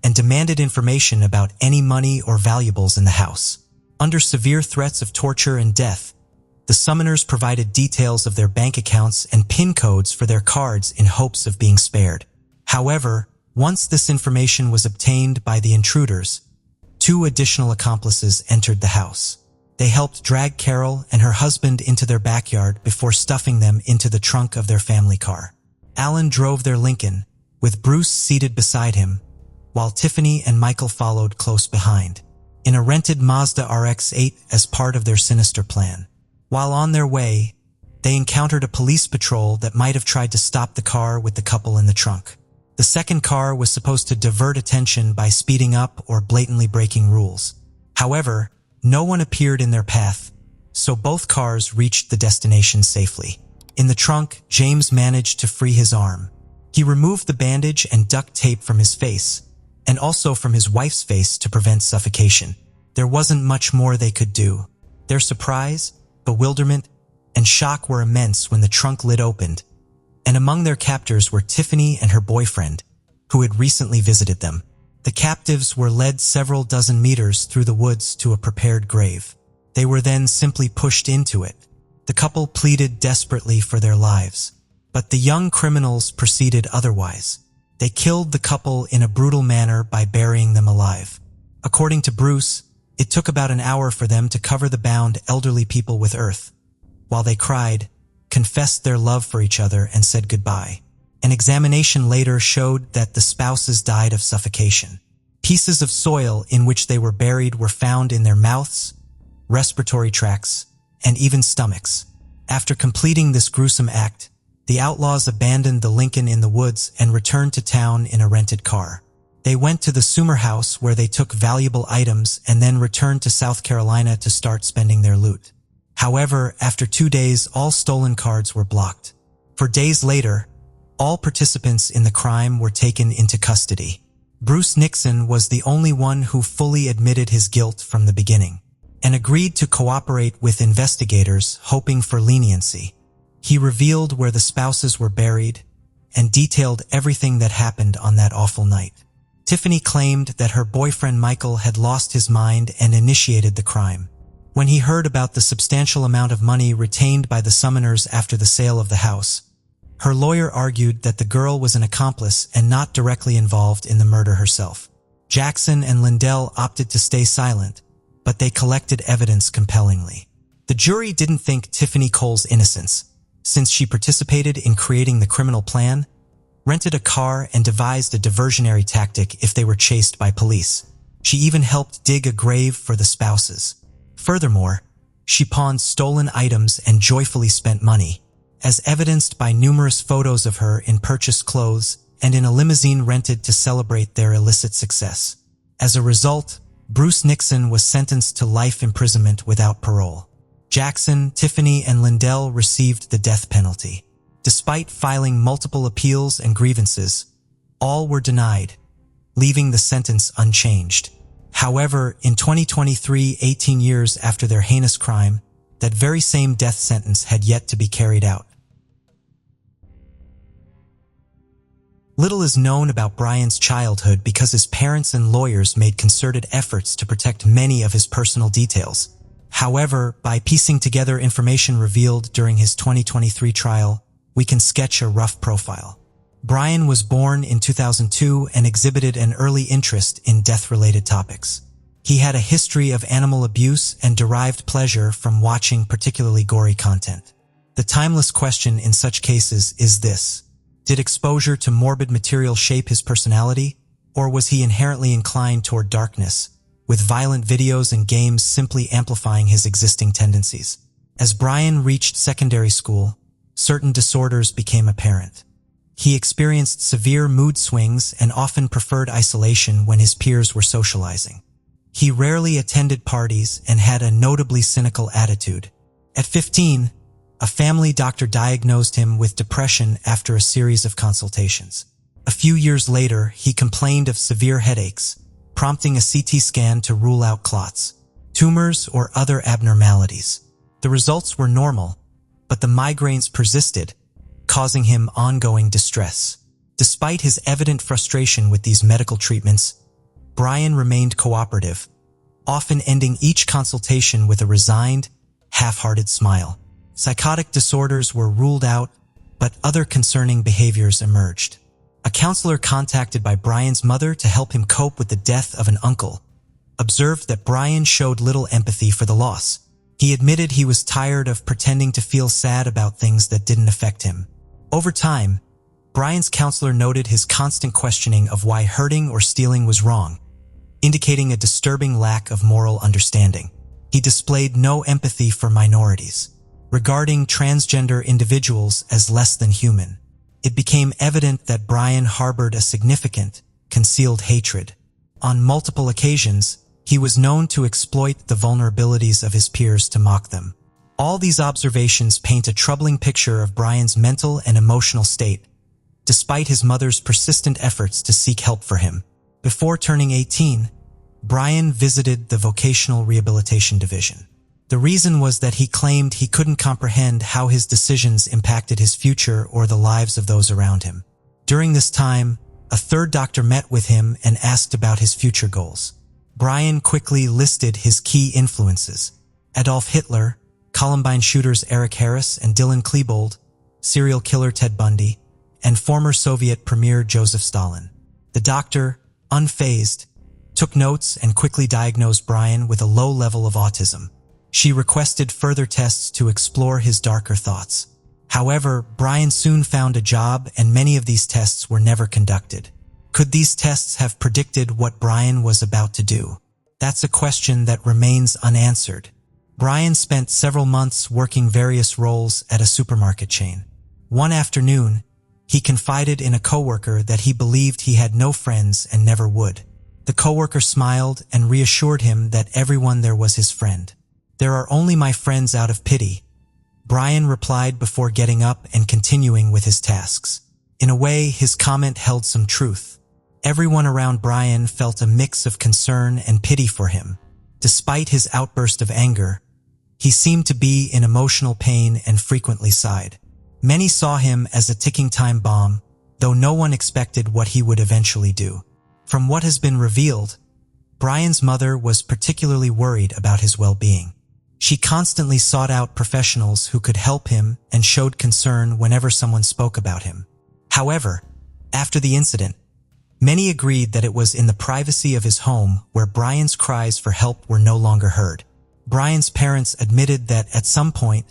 and demanded information about any money or valuables in the house. Under severe threats of torture and death, The summoners provided details of their bank accounts and PIN codes for their cards in hopes of being spared. However, once this information was obtained by the intruders, 2 additional accomplices entered the house. They helped drag Carol and her husband into their backyard before stuffing them into the trunk of their family car. Alan drove their Lincoln, with Bruce seated beside him, while Tiffany and Michael followed close behind, in a rented Mazda RX-8 as part of their sinister plan. While on their way, they encountered a police patrol that might have tried to stop the car with the couple in the trunk. The second car was supposed to divert attention by speeding up or blatantly breaking rules. However, no one appeared in their path, so both cars reached the destination safely. In the trunk, James managed to free his arm. He removed the bandage and duct tape from his face, and also from his wife's face to prevent suffocation. There wasn't much more they could do. Their surprise, bewilderment, and shock were immense when the trunk lid opened, and among their captors were Tiffany and her boyfriend, who had recently visited them. The captives were led several dozen meters through the woods to a prepared grave. They were then simply pushed into it. The couple pleaded desperately for their lives, but the young criminals proceeded otherwise. They killed the couple in a brutal manner by burying them alive. According to Bruce, it took about an hour for them to cover the bound elderly people with earth, while they cried, confessed their love for each other, and said goodbye. An examination later showed that the spouses died of suffocation. Pieces of soil in which they were buried were found in their mouths, respiratory tracts, and even stomachs. After completing this gruesome act, the outlaws abandoned the Lincoln in the woods and returned to town in a rented car. They went to the Sumer house where they took valuable items and then returned to South Carolina to start spending their loot. However, after 2 days, all stolen cards were blocked. For days later, all participants in the crime were taken into custody. Bruce Nixon was the only one who fully admitted his guilt from the beginning, and agreed to cooperate with investigators, hoping for leniency. He revealed where the spouses were buried and detailed everything that happened on that awful night. Tiffany claimed that her boyfriend Michael had lost his mind and initiated the crime. When he heard about the substantial amount of money retained by the summoners after the sale of the house, her lawyer argued that the girl was an accomplice and not directly involved in the murder herself. Jackson and Lindell opted to stay silent, but they collected evidence compellingly. The jury didn't think Tiffany Cole's innocence, since she participated in creating the criminal plan, rented a car, and devised a diversionary tactic if they were chased by police. She even helped dig a grave for the spouses. Furthermore, she pawned stolen items and joyfully spent money, as evidenced by numerous photos of her in purchased clothes and in a limousine rented to celebrate their illicit success. As a result, Bruce Nixon was sentenced to life imprisonment without parole. Jackson, Tiffany, and Lindell received the death penalty. Despite filing multiple appeals and grievances, all were denied, leaving the sentence unchanged. However, in 2023, 18 years after their heinous crime, that very same death sentence had yet to be carried out. Little is known about Brian's childhood because his parents and lawyers made concerted efforts to protect many of his personal details. However, by piecing together information revealed during his 2023 trial, we can sketch a rough profile. Brian was born in 2002 and exhibited an early interest in death-related topics. He had a history of animal abuse and derived pleasure from watching particularly gory content. The timeless question in such cases is this: did exposure to morbid material shape his personality, or was he inherently inclined toward darkness, with violent videos and games simply amplifying his existing tendencies? As Brian reached secondary school, certain disorders became apparent. He experienced severe mood swings and often preferred isolation when his peers were socializing. He rarely attended parties and had a notably cynical attitude. At 15, a family doctor diagnosed him with depression after a series of consultations. A few years later, he complained of severe headaches, prompting a CT scan to rule out clots, tumors, or other abnormalities. The results were normal, but the migraines persisted, causing him ongoing distress. Despite his evident frustration with these medical treatments, Brian remained cooperative, often ending each consultation with a resigned, half-hearted smile. Psychotic disorders were ruled out, but other concerning behaviors emerged. A counselor contacted by Brian's mother to help him cope with the death of an uncle observed that Brian showed little empathy for the loss. He admitted he was tired of pretending to feel sad about things that didn't affect him. Over time, Brian's counselor noted his constant questioning of why hurting or stealing was wrong, indicating a disturbing lack of moral understanding. He displayed no empathy for minorities, regarding transgender individuals as less than human. It became evident that Brian harbored a significant, concealed hatred. On multiple occasions, he was known to exploit the vulnerabilities of his peers to mock them. All these observations paint a troubling picture of Brian's mental and emotional state, despite his mother's persistent efforts to seek help for him. Before turning 18, Brian visited the Vocational Rehabilitation Division. The reason was that he claimed he couldn't comprehend how his decisions impacted his future or the lives of those around him. During this time, a third doctor met with him and asked about his future goals. Brian quickly listed his key influences: Adolf Hitler, Columbine shooters Eric Harris and Dylan Klebold, serial killer Ted Bundy, and former Soviet Premier Joseph Stalin. The doctor, unfazed, took notes and quickly diagnosed Brian with a low level of autism. She requested further tests to explore his darker thoughts. However, Brian soon found a job and many of these tests were never conducted. Could these tests have predicted what Brian was about to do? That's a question that remains unanswered. Brian spent several months working various roles at a supermarket chain. One afternoon, he confided in a coworker that he believed he had no friends and never would. The coworker smiled and reassured him that everyone there was his friend. "There are only my friends out of pity," Brian replied before getting up and continuing with his tasks. In a way, his comment held some truth. Everyone around Brian felt a mix of concern and pity for him. Despite his outburst of anger, he seemed to be in emotional pain and frequently sighed. Many saw him as a ticking time bomb, though no one expected what he would eventually do. From what has been revealed, Brian's mother was particularly worried about his well-being. She constantly sought out professionals who could help him and showed concern whenever someone spoke about him. However, after the incident, many agreed that it was in the privacy of his home where Brian's cries for help were no longer heard. Brian's parents admitted that at some point,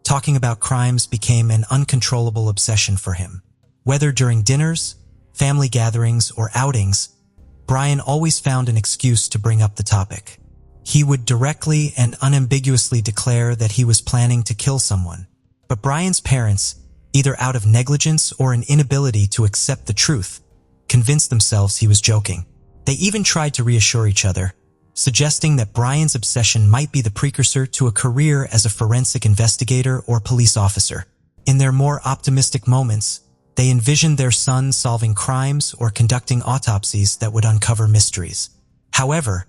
talking about crimes became an uncontrollable obsession for him. Whether during dinners, family gatherings, or outings, Brian always found an excuse to bring up the topic. He would directly and unambiguously declare that he was planning to kill someone. But Brian's parents, either out of negligence or an inability to accept the truth, convinced themselves he was joking. They even tried to reassure each other, suggesting that Brian's obsession might be the precursor to a career as a forensic investigator or police officer. In their more optimistic moments, they envisioned their son solving crimes or conducting autopsies that would uncover mysteries. However,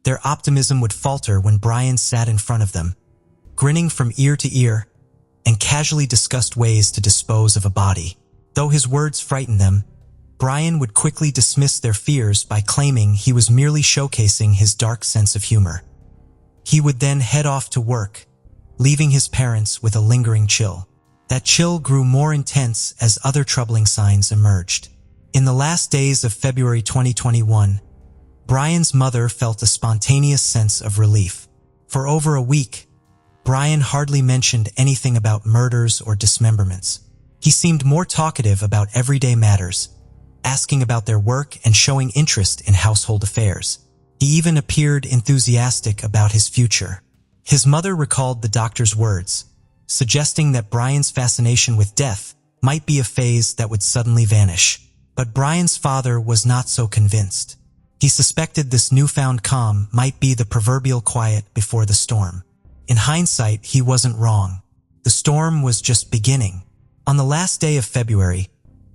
their optimism would falter when Brian sat in front of them, grinning from ear to ear, and casually discussed ways to dispose of a body. Though his words frightened them, Brian would quickly dismiss their fears by claiming he was merely showcasing his dark sense of humor. He would then head off to work, leaving his parents with a lingering chill. That chill grew more intense as other troubling signs emerged. In the last days of February 2021, Brian's mother felt a spontaneous sense of relief. For over a week, Brian hardly mentioned anything about murders or dismemberments. He seemed more talkative about everyday matters, asking about their work and showing interest in household affairs. He even appeared enthusiastic about his future. His mother recalled the doctor's words, suggesting that Brian's fascination with death might be a phase that would suddenly vanish. But Brian's father was not so convinced. He suspected this newfound calm might be the proverbial quiet before the storm. In hindsight, he wasn't wrong. The storm was just beginning. On the last day of February,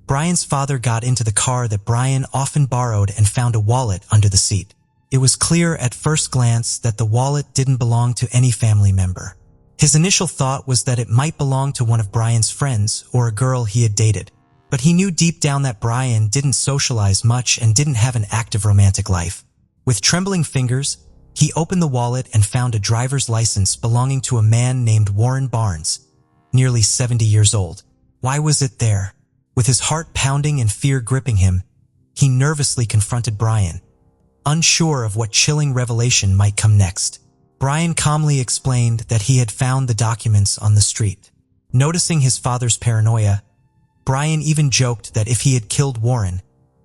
Brian's father got into the car that Brian often borrowed and found a wallet under the seat. It was clear at first glance that the wallet didn't belong to any family member. His initial thought was that it might belong to one of Brian's friends or a girl he had dated. But he knew deep down that Brian didn't socialize much and didn't have an active romantic life. With trembling fingers, He opened the wallet and found a driver's license belonging to a man named Warren Barnes, nearly 70 years old. Why was it there? With his heart pounding and fear gripping him, he nervously confronted Brian, unsure of what chilling revelation might come next. Brian calmly explained that he had found the documents on the street. Noticing his father's paranoia, Brian even joked that if he had killed Warren,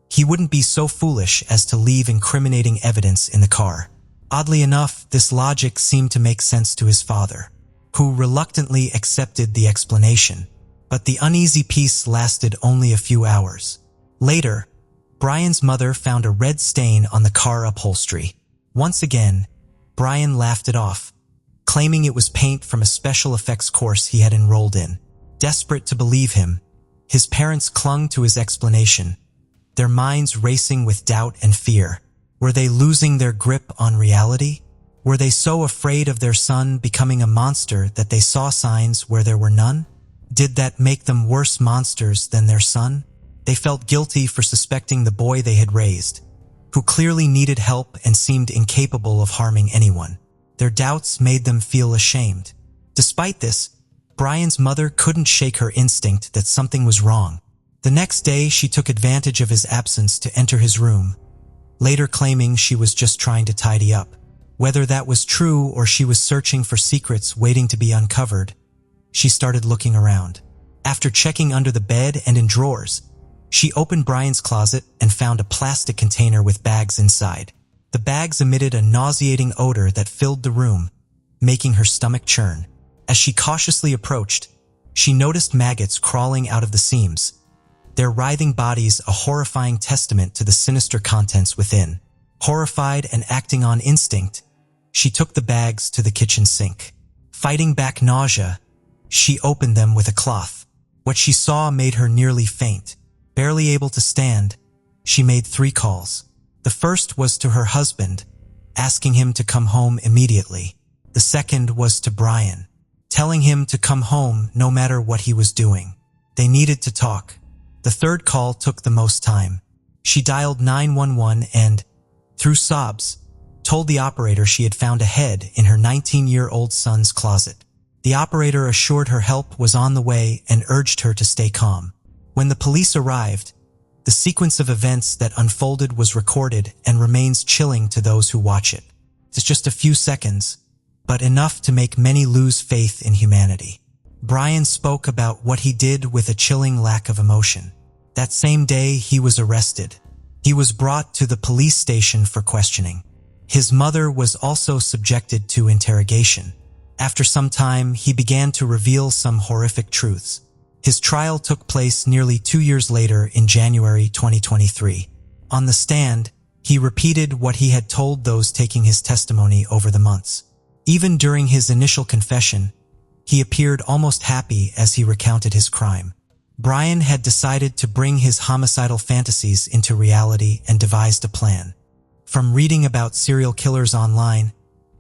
he wouldn't be so foolish as to leave incriminating evidence in the car. Oddly enough, this logic seemed to make sense to his father, who reluctantly accepted the explanation. But the uneasy peace lasted only a few hours. Later, Brian's mother found a red stain on the car upholstery. Once again, Brian laughed it off, claiming it was paint from a special effects course he had enrolled in. Desperate to believe him, his parents clung to his explanation, their minds racing with doubt and fear. Were they losing their grip on reality? Were they so afraid of their son becoming a monster that they saw signs where there were none? Did that make them worse monsters than their son? They felt guilty for suspecting the boy they had raised, who clearly needed help and seemed incapable of harming anyone. Their doubts made them feel ashamed. Despite this, Brian's mother couldn't shake her instinct that something was wrong. The next day, she took advantage of his absence to enter his room, later claiming she was just trying to tidy up. Whether that was true or she was searching for secrets waiting to be uncovered, she started looking around. After checking under the bed and in drawers, she opened Brian's closet and found a plastic container with bags inside. The bags emitted a nauseating odor that filled the room, making her stomach churn. As she cautiously approached, she noticed maggots crawling out of the seams, their writhing bodies a horrifying testament to the sinister contents within. Horrified and acting on instinct, she took the bags to the kitchen sink. Fighting back nausea, she opened them with a cloth. What she saw made her nearly faint. Barely able to stand, she made 3 calls. The first was to her husband, asking him to come home immediately. The second was to Brian, telling him to come home no matter what he was doing. They needed to talk. The third call took the most time. She dialed 911 and, through sobs, told the operator she had found a head in her 19-year-old son's closet. The operator assured her help was on the way and urged her to stay calm. When the police arrived, the sequence of events that unfolded was recorded and remains chilling to those who watch it. It's just a few seconds, but enough to make many lose faith in humanity. Brian spoke about what he did with a chilling lack of emotion. That same day, he was arrested. He was brought to the police station for questioning. His mother was also subjected to interrogation. After some time, he began to reveal some horrific truths. His trial took place nearly 2 years later in January 2023. On the stand, he repeated what he had told those taking his testimony over the months. Even during his initial confession, he appeared almost happy as he recounted his crime. Brian had decided to bring his homicidal fantasies into reality and devised a plan. From reading about serial killers online,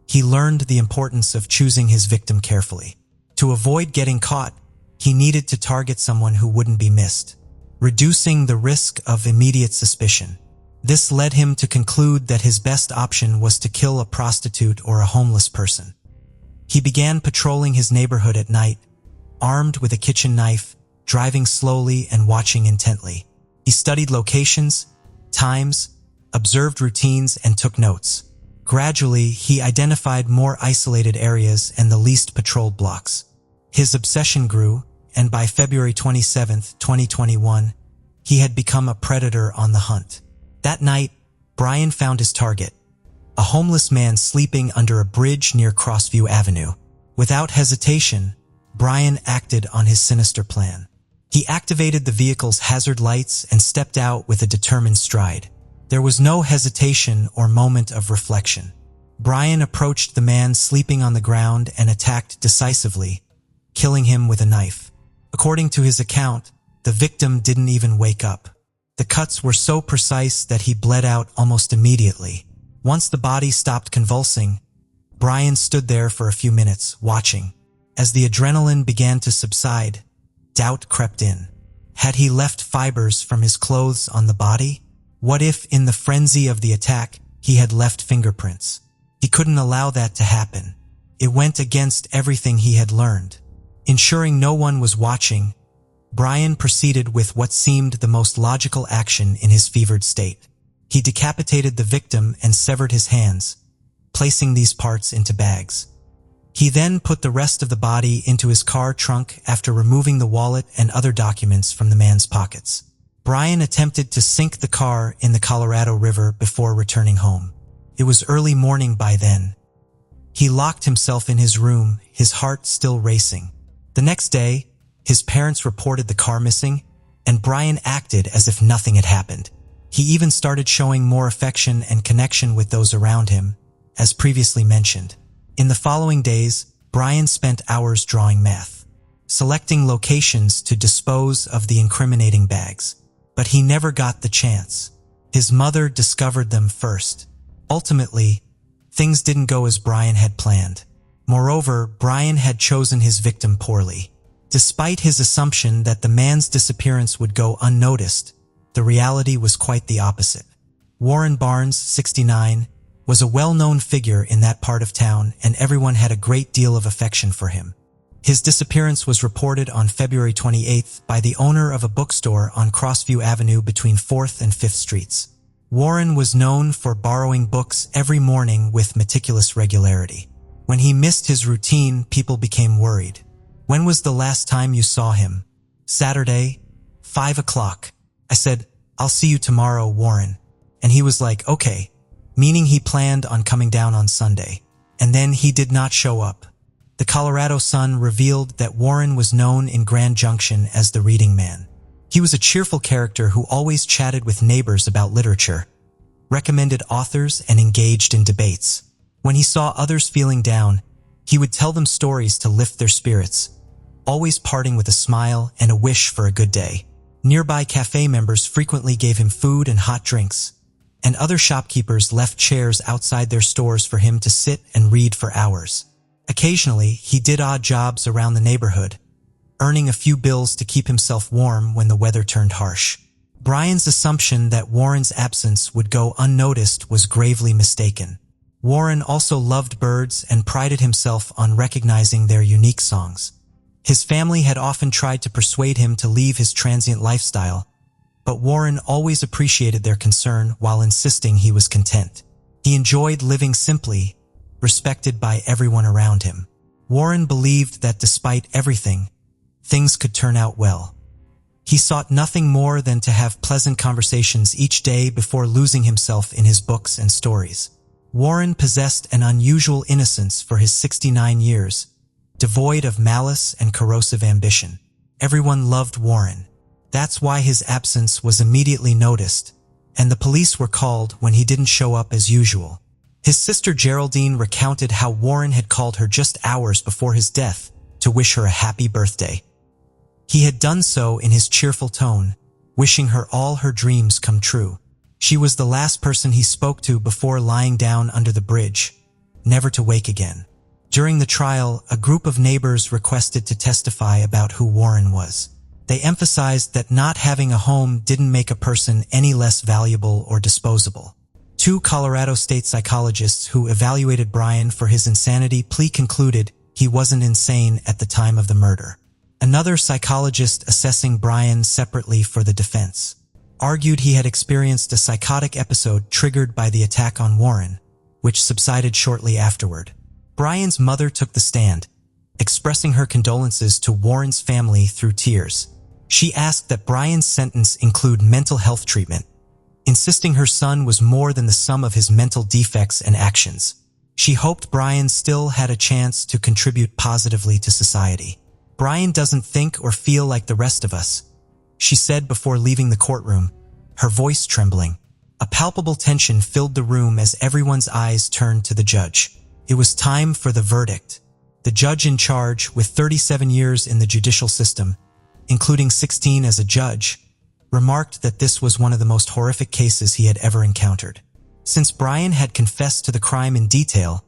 he learned the importance of choosing his victim carefully. To avoid getting caught, he needed to target someone who wouldn't be missed, reducing the risk of immediate suspicion. This led him to conclude that his best option was to kill a prostitute or a homeless person. He began patrolling his neighborhood at night, armed with a kitchen knife, driving slowly and watching intently. He studied locations, times, observed routines, and took notes. Gradually, he identified more isolated areas and the least patrolled blocks. His obsession grew, and by February 27, 2021, he had become a predator on the hunt. That night, Brian found his target, a homeless man sleeping under a bridge near Crossview Avenue. Without hesitation, Brian acted on his sinister plan. He activated the vehicle's hazard lights and stepped out with a determined stride. There was no hesitation or moment of reflection. Brian approached the man sleeping on the ground and attacked decisively, killing him with a knife. According to his account, the victim didn't even wake up. The cuts were so precise that he bled out almost immediately. Once the body stopped convulsing, Brian stood there for a few minutes, watching. As the adrenaline began to subside, doubt crept in. Had he left fibers from his clothes on the body? What if, in the frenzy of the attack, he had left fingerprints? He couldn't allow that to happen. It went against everything he had learned. Ensuring no one was watching, Brian proceeded with what seemed the most logical action in his fevered state. He decapitated the victim and severed his hands, placing these parts into bags. He then put the rest of the body into his car trunk after removing the wallet and other documents from the man's pockets. Brian attempted to sink the car in the Colorado River before returning home. It was early morning by then. He locked himself in his room, his heart still racing. The next day, his parents reported the car missing, and Brian acted as if nothing had happened. He even started showing more affection and connection with those around him, as previously mentioned. In the following days, Brian spent hours drawing meth, selecting locations to dispose of the incriminating bags. But he never got the chance. His mother discovered them first. Ultimately, things didn't go as Brian had planned. Moreover, Brian had chosen his victim poorly. Despite his assumption that the man's disappearance would go unnoticed, the reality was quite the opposite. Warren Barnes, 69, was a well-known figure in that part of town, and everyone had a great deal of affection for him. His disappearance was reported on February 28th by the owner of a bookstore on Crossview Avenue between 4th and 5th Streets. Warren was known for borrowing books every morning with meticulous regularity. When he missed his routine, people became worried. "When was the last time you saw him?" "Saturday, 5 o'clock. I said, "I'll see you tomorrow, Warren." And he was like, "Okay," meaning he planned on coming down on Sunday. And then he did not show up. The Colorado Sun revealed that Warren was known in Grand Junction as the Reading Man. He was a cheerful character who always chatted with neighbors about literature, recommended authors, and engaged in debates. When he saw others feeling down, he would tell them stories to lift their spirits, always parting with a smile and a wish for a good day. Nearby cafe members frequently gave him food and hot drinks, and other shopkeepers left chairs outside their stores for him to sit and read for hours. Occasionally, he did odd jobs around the neighborhood, earning a few bills to keep himself warm when the weather turned harsh. Brian's assumption that Warren's absence would go unnoticed was gravely mistaken. Warren also loved birds and prided himself on recognizing their unique songs. His family had often tried to persuade him to leave his transient lifestyle, but Warren always appreciated their concern while insisting he was content. He enjoyed living simply, respected by everyone around him. Warren believed that despite everything, things could turn out well. He sought nothing more than to have pleasant conversations each day before losing himself in his books and stories. Warren possessed an unusual innocence for his 69 years, devoid of malice and corrosive ambition. Everyone loved Warren. That's why his absence was immediately noticed, and the police were called when he didn't show up as usual. His sister Geraldine recounted how Warren had called her just hours before his death to wish her a happy birthday. He had done so in his cheerful tone, wishing her all her dreams come true. She was the last person he spoke to before lying down under the bridge, never to wake again. During the trial, a group of neighbors requested to testify about who Warren was. They emphasized that not having a home didn't make a person any less valuable or disposable. 2 Colorado state psychologists who evaluated Brian for his insanity plea concluded he wasn't insane at the time of the murder. Another psychologist assessing Brian separately for the defense argued he had experienced a psychotic episode triggered by the attack on Warren, which subsided shortly afterward. Brian's mother took the stand, expressing her condolences to Warren's family through tears. She asked that Brian's sentence include mental health treatment, insisting her son was more than the sum of his mental defects and actions. She hoped Brian still had a chance to contribute positively to society. "Brian doesn't think or feel like the rest of us," she said before leaving the courtroom, her voice trembling. A palpable tension filled the room as everyone's eyes turned to the judge. It was time for the verdict. The judge in charge, with 37 years in the judicial system, including 16 as a judge, remarked that this was one of the most horrific cases he had ever encountered. Since Brian had confessed to the crime in detail,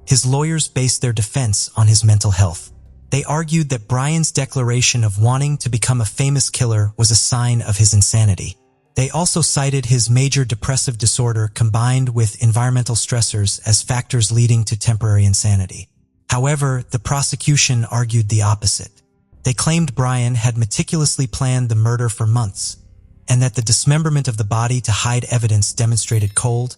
his lawyers based their defense on his mental health. They argued that Brian's declaration of wanting to become a famous killer was a sign of his insanity. They also cited his major depressive disorder combined with environmental stressors as factors leading to temporary insanity. However, the prosecution argued the opposite. They claimed Brian had meticulously planned the murder for months, and that the dismemberment of the body to hide evidence demonstrated cold,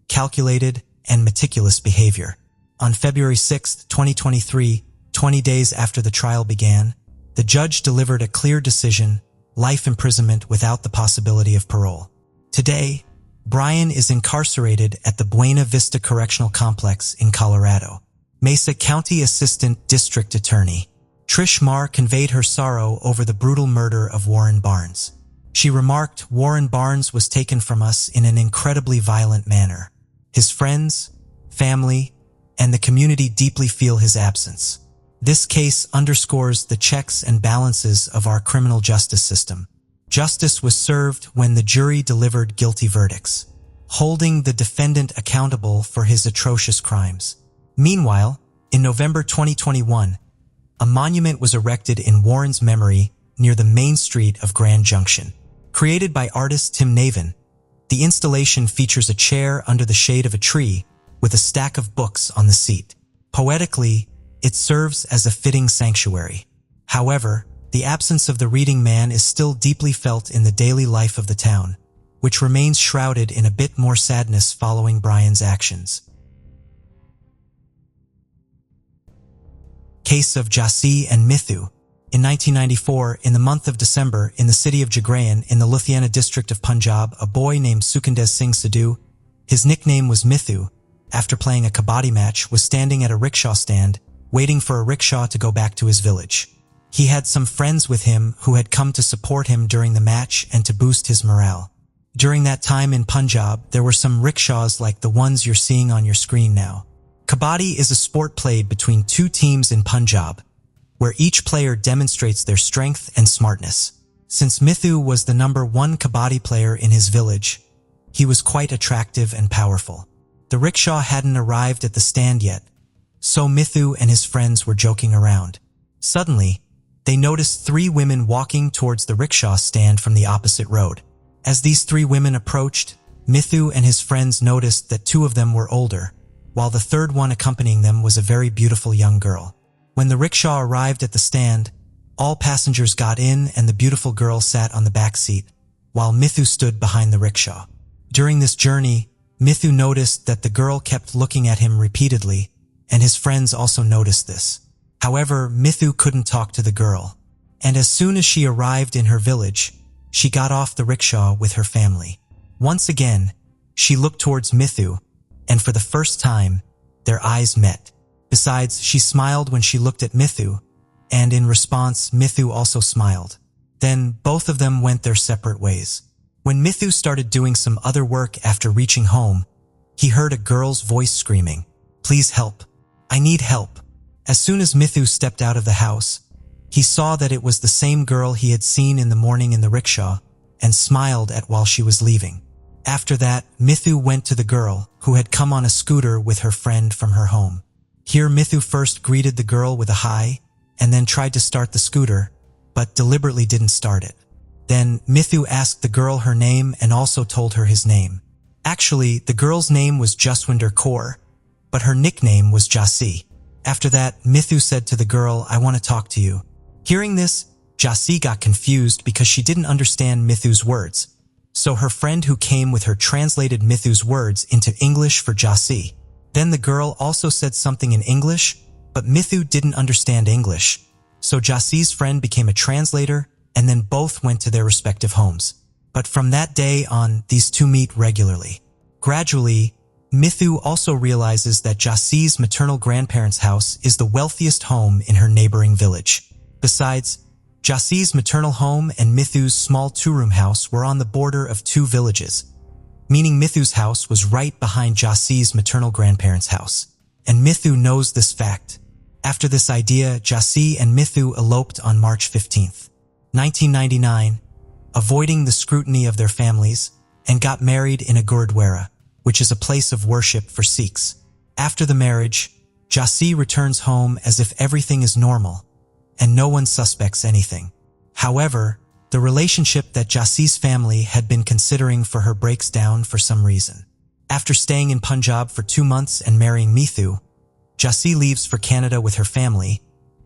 calculated, and meticulous behavior. On February 6, 2023, 20 days after the trial began, the judge delivered a clear decision: life imprisonment without the possibility of parole. Today, Brian is incarcerated at the Buena Vista Correctional Complex in Colorado. Mesa County Assistant District Attorney Trish Marr conveyed her sorrow over the brutal murder of Warren Barnes. She remarked, "Warren Barnes was taken from us in an incredibly violent manner. His friends, family, and the community deeply feel his absence. This case underscores the checks and balances of our criminal justice system. Justice was served when the jury delivered guilty verdicts, holding the defendant accountable for his atrocious crimes." Meanwhile, in November 2021, a monument was erected in Warren's memory near the main street of Grand Junction. Created by artist Tim Navin, the installation features a chair under the shade of a tree with a stack of books on the seat. Poetically, it serves as a fitting sanctuary. However, the absence of the reading man is still deeply felt in the daily life of the town, which remains shrouded in a bit more sadness following Brian's actions. Case of Jassi and Mithu. In 1994, in the month of December, in the city of Jagraon, in the Ludhiana district of Punjab, a boy named Sukhender Singh Sidhu, his nickname was Mithu, after playing a kabaddi match, was standing at a rickshaw stand, waiting for a rickshaw to go back to his village. He had some friends with him who had come to support him during the match and to boost his morale. During that time in Punjab, there were some rickshaws like the ones you're seeing on your screen now. Kabaddi is a sport played between two teams in Punjab, where each player demonstrates their strength and smartness. Since Mithu was the #1 kabaddi player in his village, he was quite attractive and powerful. The rickshaw hadn't arrived at the stand yet, so Mithu and his friends were joking around. Suddenly, they noticed 3 women walking towards the rickshaw stand from the opposite road. As these 3 women approached, Mithu and his friends noticed that 2 of them were older, while the third one accompanying them was a very beautiful young girl. When the rickshaw arrived at the stand, all passengers got in and the beautiful girl sat on the back seat, while Mithu stood behind the rickshaw. During this journey, Mithu noticed that the girl kept looking at him repeatedly, and his friends also noticed this. However, Mithu couldn't talk to the girl, and as soon as she arrived in her village, she got off the rickshaw with her family. Once again, she looked towards Mithu, and for the first time, their eyes met. Besides, she smiled when she looked at Mithu, and in response, Mithu also smiled. Then both of them went their separate ways. When Mithu started doing some other work after reaching home, he heard a girl's voice screaming, "Please help. I need help." As soon as Mithu stepped out of the house, he saw that it was the same girl he had seen in the morning in the rickshaw and smiled at while she was leaving. After that, Mithu went to the girl, who had come on a scooter with her friend from her home. Here Mithu first greeted the girl with a hi, and then tried to start the scooter, but deliberately didn't start it. Then Mithu asked the girl her name and also told her his name. Actually, the girl's name was Jaswinder Kaur, but her nickname was Jassi. After that, Mithu said to the girl, "I want to talk to you." Hearing this, Jassi got confused because she didn't understand Mithu's words, so her friend who came with her translated Mithu's words into English for Jassi. Then the girl also said something in English, but Mithu didn't understand English, so Jassi's friend became a translator, and then both went to their respective homes. But from that day on, these two meet regularly. Gradually, Mithu also realizes that Jassi's maternal grandparents' house is the wealthiest home in her neighboring village. Besides, Jassi's maternal home and Mithu's small 2-room house were on the border of 2 villages, meaning Mithu's house was right behind Jassi's maternal grandparents' house. And Mithu knows this fact. After this idea, Jassi and Mithu eloped on March 15th, 1999, avoiding the scrutiny of their families, and got married in a Gurudwara, which is a place of worship for Sikhs. After the marriage, Jassi returns home as if everything is normal, and no one suspects anything. However, the relationship that Jassi's family had been considering for her breaks down for some reason. After staying in Punjab for 2 months and marrying Mithu, Jassi leaves for Canada with her family,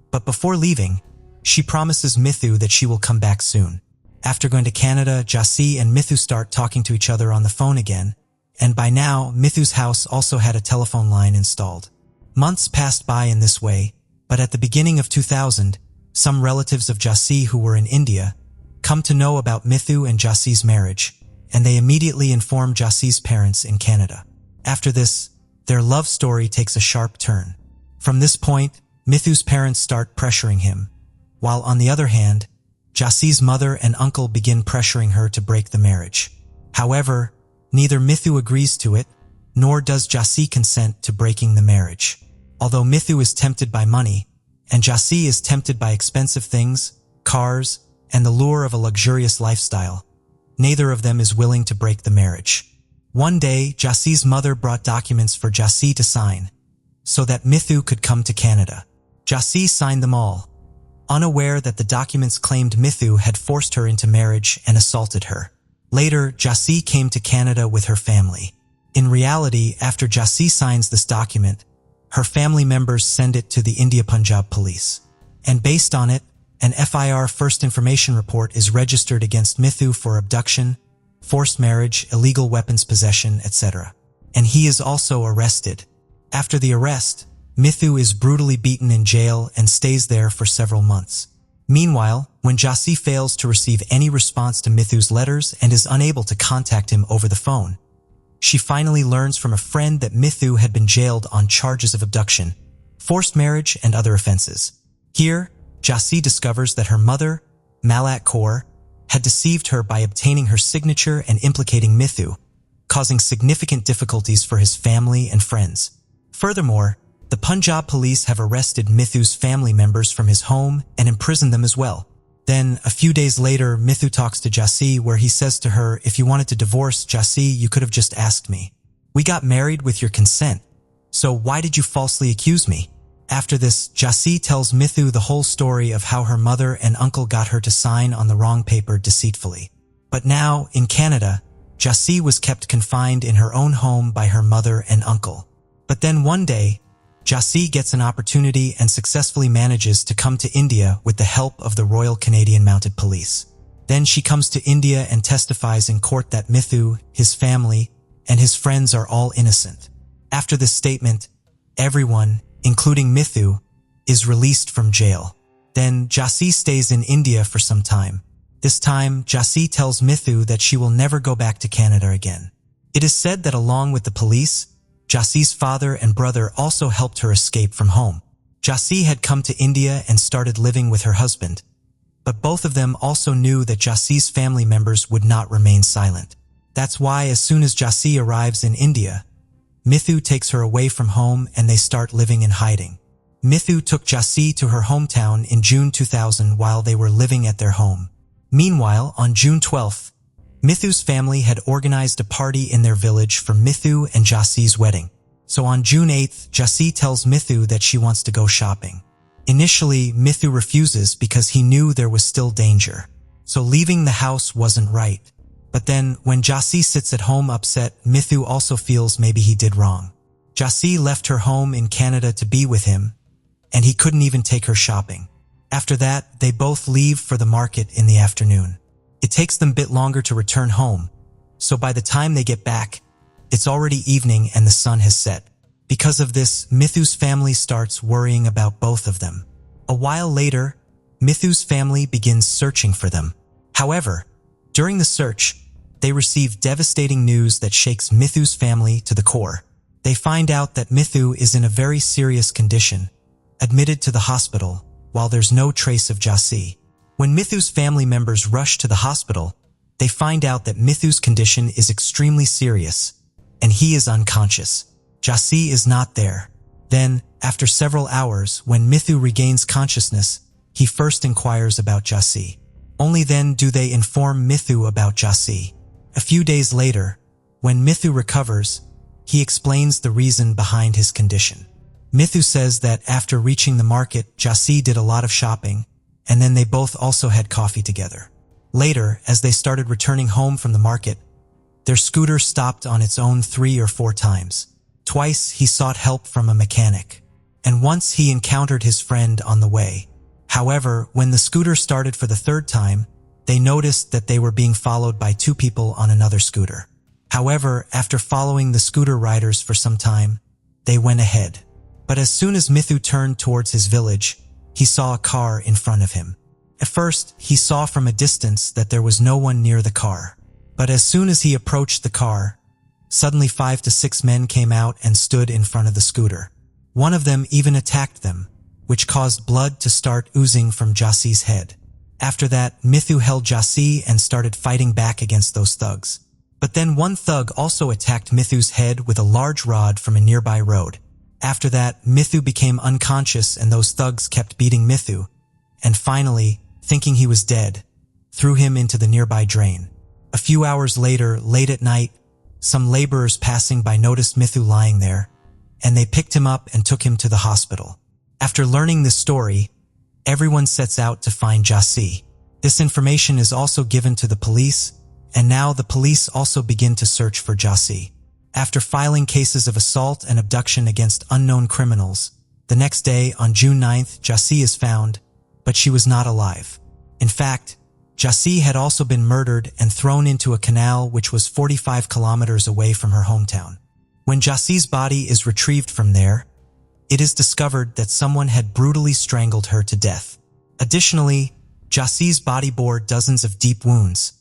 but before leaving, she promises Mithu that she will come back soon. After going to Canada, Jassi and Mithu start talking to each other on the phone again, and by now, Mithu's house also had a telephone line installed. Months passed by in this way, but at the beginning of 2000, some relatives of Jassi who were in India come to know about Mithu and Jassi's marriage, and they immediately inform Jassi's parents in Canada. After this, their love story takes a sharp turn. From this point, Mithu's parents start pressuring him, while on the other hand, Jassi's mother and uncle begin pressuring her to break the marriage. However, neither Mithu agrees to it, nor does Jassi consent to breaking the marriage. Although Mithu is tempted by money, and Jassi is tempted by expensive things, cars, and the lure of a luxurious lifestyle, neither of them is willing to break the marriage. One day, Jassi's mother brought documents for Jassi to sign, so that Mithu could come to Canada. Jassi signed them all, unaware that the documents claimed Mithu had forced her into marriage and assaulted her. Later, Jassi came to Canada with her family. In reality, after Jassi signs this document, her family members send it to the India Punjab police. And based on it, an FIR First Information Report is registered against Mithu for abduction, forced marriage, illegal weapons possession, etc. And he is also arrested. After the arrest, Mithu is brutally beaten in jail and stays there for several months. Meanwhile, when Jassi fails to receive any response to Mithu's letters and is unable to contact him over the phone, she finally learns from a friend that Mithu had been jailed on charges of abduction, forced marriage, and other offenses. Here, Jassi discovers that her mother, Malak Kaur, had deceived her by obtaining her signature and implicating Mithu, causing significant difficulties for his family and friends. Furthermore, the Punjab police have arrested Mithu's family members from his home and imprisoned them as well. Then, a few days later, Mithu talks to Jassi where he says to her, "If you wanted to divorce Jassi, you could have just asked me. We got married with your consent, so why did you falsely accuse me?" After this, Jassi tells Mithu the whole story of how her mother and uncle got her to sign on the wrong paper deceitfully. But now, in Canada, Jassi was kept confined in her own home by her mother and uncle. But then one day, Jassi gets an opportunity and successfully manages to come to India with the help of the Royal Canadian Mounted Police. Then she comes to India and testifies in court that Mithu, his family, and his friends are all innocent. After this statement, everyone, including Mithu, is released from jail. Then Jassi stays in India for some time. This time, Jassi tells Mithu that she will never go back to Canada again. It is said that along with the police, Jassi's father and brother also helped her escape from home. Jassi had come to India and started living with her husband, but both of them also knew that Jassi's family members would not remain silent. That's why as soon as Jassi arrives in India, Mithu takes her away from home and they start living in hiding. Mithu took Jassi to her hometown in June 2000 while they were living at their home. Meanwhile, on June 12th, Mithu's family had organized a party in their village for Mithu and Jassi's wedding. So on June 8th, Jassi tells Mithu that she wants to go shopping. Initially, Mithu refuses because he knew there was still danger. So leaving the house wasn't right. But then, when Jassi sits at home upset, Mithu also feels maybe he did wrong. Jassi left her home in Canada to be with him, and he couldn't even take her shopping. After that, they both leave for the market in the afternoon. It takes them a bit longer to return home, so by the time they get back, it's already evening and the sun has set. Because of this, Mithu's family starts worrying about both of them. A while later, Mithu's family begins searching for them. However, during the search, they receive devastating news that shakes Mithu's family to the core. They find out that Mithu is in a very serious condition, admitted to the hospital, while there's no trace of Jassi. When Mithu's family members rush to the hospital, they find out that Mithu's condition is extremely serious, and he is unconscious. Jassi is not there. Then, after several hours, when Mithu regains consciousness, he first inquires about Jassi. Only then do they inform Mithu about Jassi. A few days later, when Mithu recovers, he explains the reason behind his condition. Mithu says that after reaching the market, Jassi did a lot of shopping, and then they both also had coffee together. Later, as they started returning home from the market, their scooter stopped on its own 3 or 4 times. Twice he sought help from a mechanic, and once he encountered his friend on the way. However, when the scooter started for the 3rd time, they noticed that they were being followed by 2 people on another scooter. However, after following the scooter riders for some time, they went ahead. But as soon as Mithu turned towards his village, he saw a car in front of him. At first, he saw from a distance that there was no one near the car. But as soon as he approached the car, suddenly 5 to 6 men came out and stood in front of the scooter. One of them even attacked them, which caused blood to start oozing from Jassi's head. After that, Mithu held Jassi and started fighting back against those thugs. But then one thug also attacked Mithu's head with a large rod from a nearby road. After that, Mithu became unconscious and those thugs kept beating Mithu, and finally, thinking he was dead, threw him into the nearby drain. A few hours later, late at night, some laborers passing by noticed Mithu lying there, and they picked him up and took him to the hospital. After learning this story, everyone sets out to find Jassi. This information is also given to the police, and now the police also begin to search for Jassi. After filing cases of assault and abduction against unknown criminals, the next day, on June 9th, Jassi is found, but she was not alive. In fact, Jassi had also been murdered and thrown into a canal which was 45 kilometers away from her hometown. When Jassi's body is retrieved from there, it is discovered that someone had brutally strangled her to death. Additionally, Jassi's body bore dozens of deep wounds,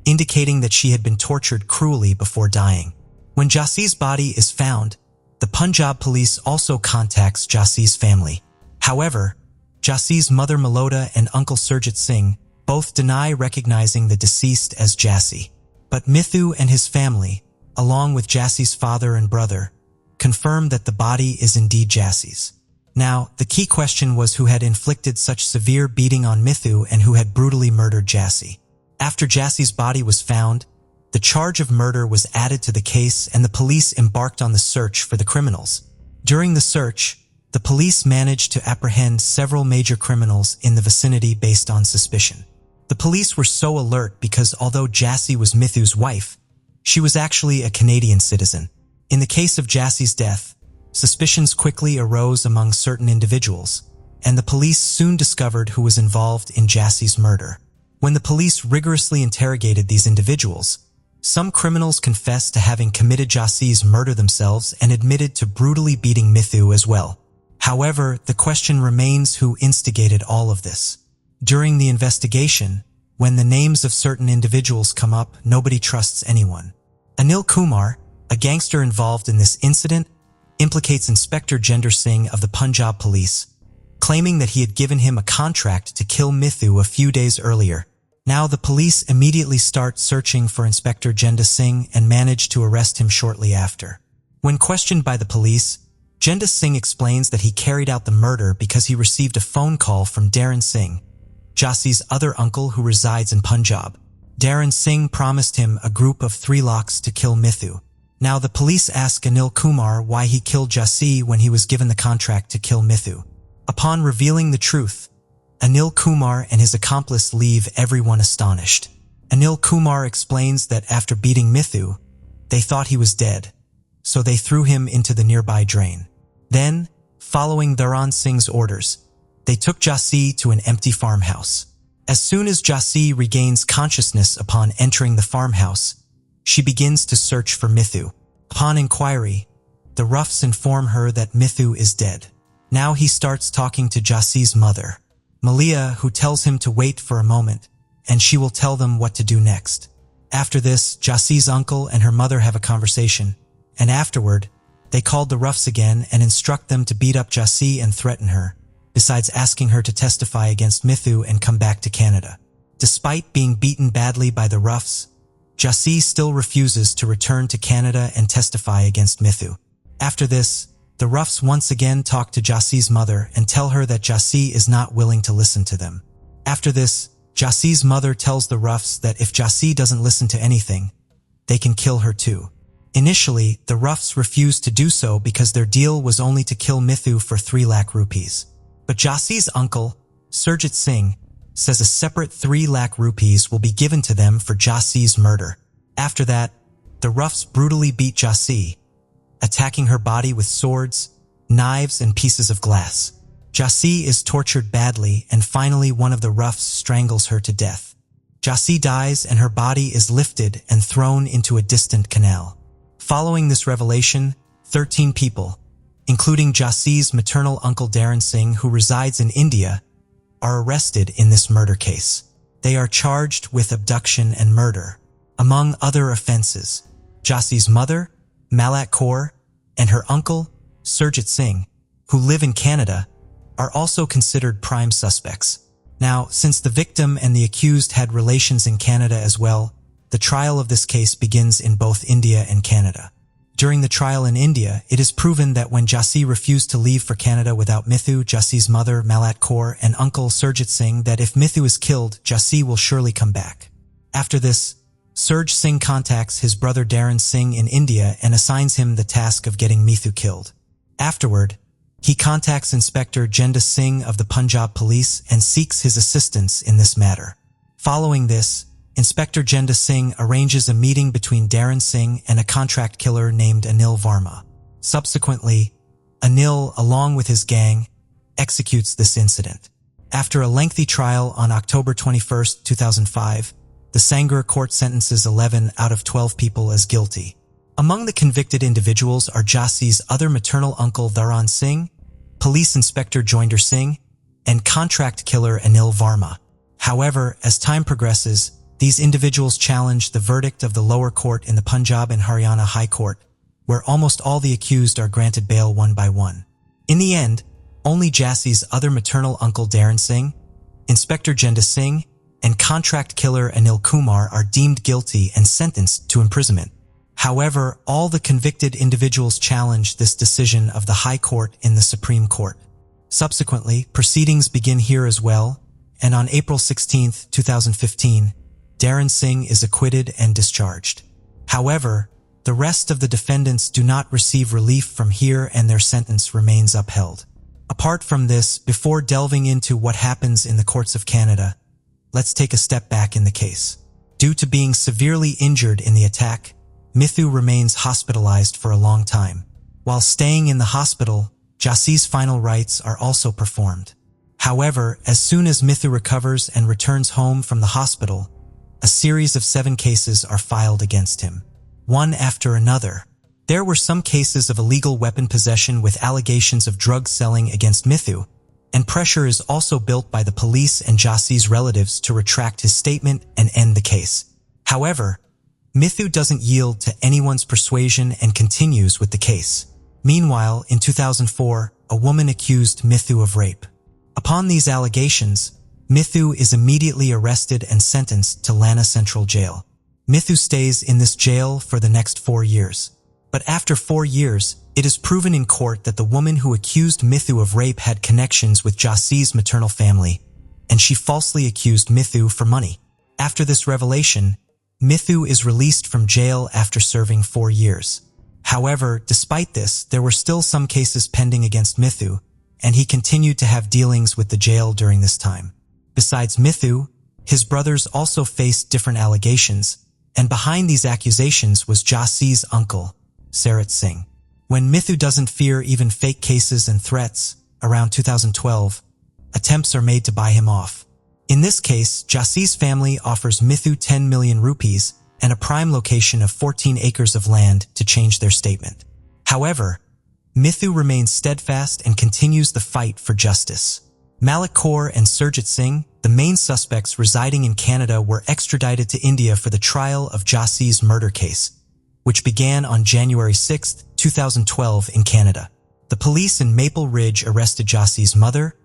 indicating that she had been tortured cruelly before dying. When Jassi's body is found, the Punjab police also contacts Jassi's family. However, Jassi's mother Malota and uncle Surjit Singh both deny recognizing the deceased as Jassi. But Mithu and his family, along with Jassi's father and brother, confirm that the body is indeed Jassi's. Now, the key question was who had inflicted such severe beating on Mithu and who had brutally murdered Jassi. After Jassi's body was found, the charge of murder was added to the case and the police embarked on the search for the criminals. During the search, the police managed to apprehend several major criminals in the vicinity based on suspicion. The police were so alert because although Jassi was Mithu's wife, she was actually a Canadian citizen. In the case of Jassi's death, suspicions quickly arose among certain individuals, and the police soon discovered who was involved in Jassi's murder. When the police rigorously interrogated these individuals, some criminals confessed to having committed Jassi's murder themselves and admitted to brutally beating Mithu as well. However, the question remains who instigated all of this. During the investigation, when the names of certain individuals come up, nobody trusts anyone. Anil Kumar, a gangster involved in this incident, implicates Inspector Jinder Singh of the Punjab police, claiming that he had given him a contract to kill Mithu a few days earlier. Now the police immediately start searching for Inspector Jinder Singh and manage to arrest him shortly after. When questioned by the police, Jinder Singh explains that he carried out the murder because he received a phone call from Darren Singh, Jassi's other uncle who resides in Punjab. Darren Singh promised him a group of 3 lakhs to kill Mithu. Now the police ask Anil Kumar why he killed Jassi when he was given the contract to kill Mithu. Upon revealing the truth, Anil Kumar and his accomplice leave everyone astonished. Anil Kumar explains that after beating Mithu, they thought he was dead, so they threw him into the nearby drain. Then, following Darren Singh's orders, they took Jassi to an empty farmhouse. As soon as Jassi regains consciousness upon entering the farmhouse, she begins to search for Mithu. Upon inquiry, the roughs inform her that Mithu is dead. Now he starts talking to Jassi's mother, Malia, who tells him to wait for a moment, and she will tell them what to do next. After this, Jassi's uncle and her mother have a conversation, and afterward, they called the roughs again and instruct them to beat up Jassi and threaten her, besides asking her to testify against Mithu and come back to Canada. Despite being beaten badly by the roughs, Jassi still refuses to return to Canada and testify against Mithu. After this, the roughs once again talk to Jassi's mother and tell her that Jassi is not willing to listen to them. After this, Jassi's mother tells the roughs that if Jassi doesn't listen to anything, they can kill her too. Initially, the roughs refused to do so because their deal was only to kill Mithu for 3 lakh rupees. But Jassi's uncle, Surjit Singh, says a separate 3 lakh rupees will be given to them for Jassi's murder. After that, the roughs brutally beat Jassi, attacking her body with swords, knives, and pieces of glass. Jassi is tortured badly, and finally one of the roughs strangles her to death. Jassi dies and her body is lifted and thrown into a distant canal. Following this revelation, 13 people, including Jassi's maternal uncle Darren Singh, who resides in India, are arrested in this murder case. They are charged with abduction and murder. Among other offenses, Jassi's mother, Malak Kaur, and her uncle, Surjit Singh, who live in Canada, are also considered prime suspects. Now, since the victim and the accused had relations in Canada as well, the trial of this case begins in both India and Canada. During the trial in India, it is proven that when Jassi refused to leave for Canada without Mithu, Jassi's mother, Malak Kaur, and uncle Surjit Singh, that if Mithu is killed, Jassi will surely come back. After this, Surj Singh contacts his brother Darren Singh in India and assigns him the task of getting Mithu killed. Afterward, he contacts Inspector Jenda Singh of the Punjab Police and seeks his assistance in this matter. Following this, Inspector Jenda Singh arranges a meeting between Darren Singh and a contract killer named Anil Varma. Subsequently, Anil, along with his gang, executes this incident. After a lengthy trial on October 21, 2005, the Sangur court sentences 11 out of 12 people as guilty. Among the convicted individuals are Jassi's other maternal uncle Dharan Singh, Police Inspector Joinder Singh, and contract killer Anil Varma. However, as time progresses, these individuals challenge the verdict of the lower court in the Punjab and Haryana High Court, where almost all the accused are granted bail one by one. In the end, only Jassi's other maternal uncle Darren Singh, Inspector Jenda Singh, and contract killer Anil Kumar are deemed guilty and sentenced to imprisonment. However, all the convicted individuals challenge this decision of the High Court in the Supreme Court. Subsequently, proceedings begin here as well, and on April 16, 2015, Darren Singh is acquitted and discharged. However, the rest of the defendants do not receive relief from here and their sentence remains upheld. Apart from this, before delving into what happens in the courts of Canada, let's take a step back in the case. Due to being severely injured in the attack, Mithu remains hospitalized for a long time. While staying in the hospital, Jassi's final rites are also performed. However, as soon as Mithu recovers and returns home from the hospital, a series of 7 cases are filed against him, one after another. There were some cases of illegal weapon possession with allegations of drug selling against Mithu, and pressure is also built by the police and Jassi's relatives to retract his statement and end the case. However, Mithu doesn't yield to anyone's persuasion and continues with the case. Meanwhile, in 2004, a woman accused Mithu of rape. Upon these allegations, Mithu is immediately arrested and sentenced to Lana Central Jail. Mithu stays in this jail for the next 4 years. But after 4 years, it is proven in court that the woman who accused Mithu of rape had connections with Jassi's maternal family, and she falsely accused Mithu for money. After this revelation, Mithu is released from jail after serving 4 years. However, despite this, there were still some cases pending against Mithu, and he continued to have dealings with the jail during this time. Besides Mithu, his brothers also faced different allegations, and behind these accusations was Jassi's uncle, Sarat Singh. When Mithu doesn't fear even fake cases and threats, around 2012, attempts are made to buy him off. In this case, Jassi's family offers Mithu 10 million rupees and a prime location of 14 acres of land to change their statement. However, Mithu remains steadfast and continues the fight for justice. Malak Kaur and Surjit Singh, the main suspects residing in Canada, were extradited to India for the trial of Jassi's murder case, which began on January 6, 2012 in Canada. The police in Maple Ridge arrested Jassi's mother,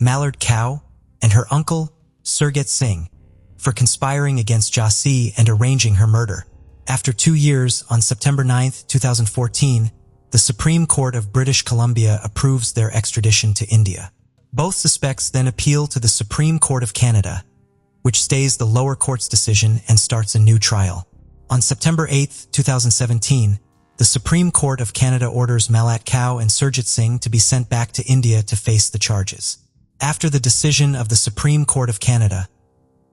Mallard Cow, and her uncle, Surjit Singh, for conspiring against Jassi and arranging her murder. After 2 years, on September 9, 2014, the Supreme Court of British Columbia approves their extradition to India. Both suspects then appeal to the Supreme Court of Canada, which stays the lower court's decision and starts a new trial. On September 8, 2017, the Supreme Court of Canada orders Malak Cow and Surjit Singh to be sent back to India to face the charges. After the decision of the Supreme Court of Canada,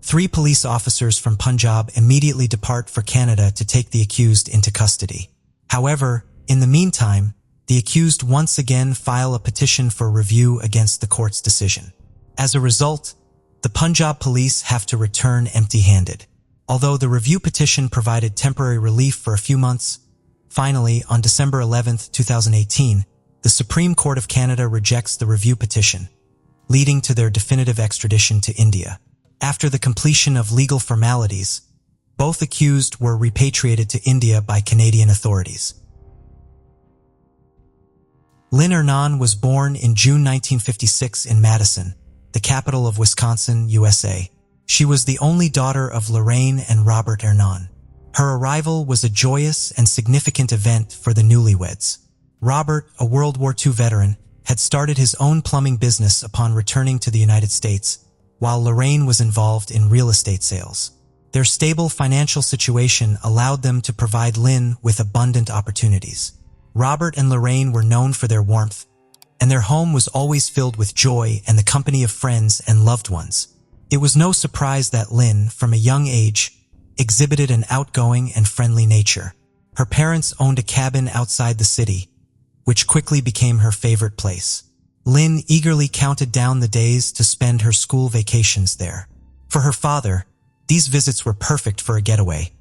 3 police officers from Punjab immediately depart for Canada to take the accused into custody. However, in the meantime, the accused once again file a petition for review against the court's decision. As a result, the Punjab police have to return empty-handed. Although the review petition provided temporary relief for a few months, finally, on December 11, 2018, the Supreme Court of Canada rejects the review petition, leading to their definitive extradition to India. After the completion of legal formalities, both accused were repatriated to India by Canadian authorities. Lynn Hernan was born in June 1956 in Madison, the capital of Wisconsin, USA. She was the only daughter of Lorraine and Robert Hernan. Her arrival was a joyous and significant event for the newlyweds. Robert, a World War II veteran, had started his own plumbing business upon returning to the United States, while Lorraine was involved in real estate sales. Their stable financial situation allowed them to provide Lynn with abundant opportunities. Robert and Lorraine were known for their warmth, and their home was always filled with joy and the company of friends and loved ones. It was no surprise that Lynn, from a young age, exhibited an outgoing and friendly nature. Her parents owned a cabin outside the city, which quickly became her favorite place. Lynn eagerly counted down the days to spend her school vacations there. For her father, these visits were perfect for a getaway,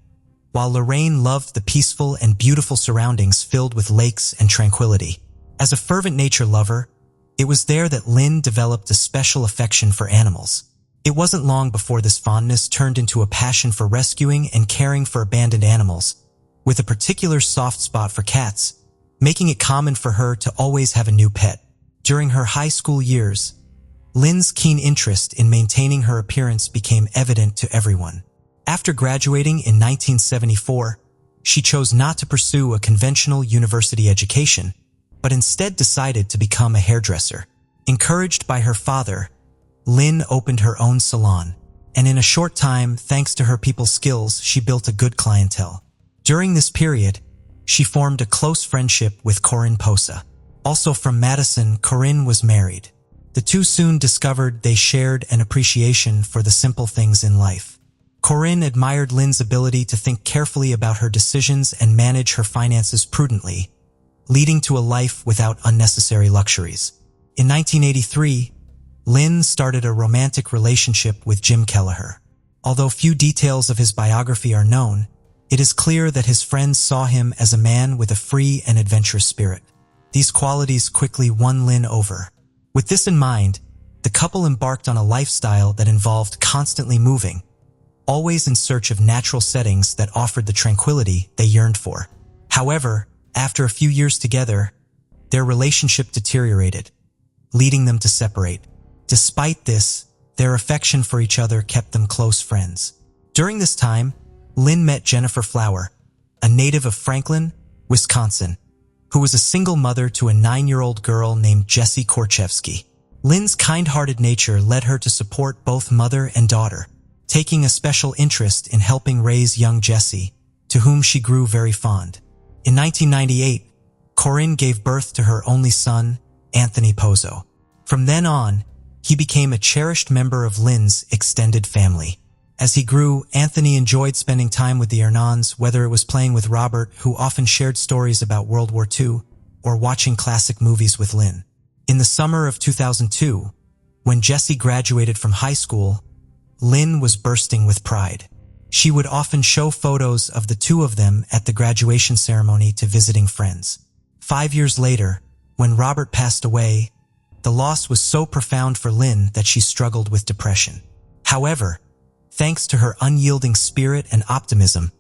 while Lorraine loved the peaceful and beautiful surroundings filled with lakes and tranquility. As a fervent nature lover, it was there that Lynn developed a special affection for animals. It wasn't long before this fondness turned into a passion for rescuing and caring for abandoned animals, with a particular soft spot for cats, making it common for her to always have a new pet. During her high school years, Lynn's keen interest in maintaining her appearance became evident to everyone. After graduating in 1974, she chose not to pursue a conventional university education, but instead decided to become a hairdresser. Encouraged by her father, Lynn opened her own salon, and in a short time, thanks to her people skills, she built a good clientele. During this period, she formed a close friendship with Corinne Posa. Also from Madison, Corinne was married. The two soon discovered they shared an appreciation for the simple things in life. Corinne admired Lynn's ability to think carefully about her decisions and manage her finances prudently, leading to a life without unnecessary luxuries. In 1983, Lynn started a romantic relationship with Jim Kelleher. Although few details of his biography are known, it is clear that his friends saw him as a man with a free and adventurous spirit. These qualities quickly won Lynn over. With this in mind, the couple embarked on a lifestyle that involved constantly moving, always in search of natural settings that offered the tranquility they yearned for. However, after a few years together, their relationship deteriorated, leading them to separate. Despite this, their affection for each other kept them close friends. During this time, Lynn met Jennifer Flower, a native of Franklin, Wisconsin, who was a single mother to a 9-year-old girl named Jessie Korchevsky. Lynn's kind-hearted nature led her to support both mother and daughter, taking a special interest in helping raise young Jessie, to whom she grew very fond. In 1998, Corinne gave birth to her only son, Anthony Pozo. From then on, he became a cherished member of Lynn's extended family. As he grew, Anthony enjoyed spending time with the Hernans, whether it was playing with Robert, who often shared stories about World War II, or watching classic movies with Lynn. In the summer of 2002, when Jessie graduated from high school, Lynn was bursting with pride. She would often show photos of the two of them at the graduation ceremony to visiting friends. 5 years later, when Robert passed away, the loss was so profound for Lynn that she struggled with depression. However, thanks to her unyielding spirit and optimism,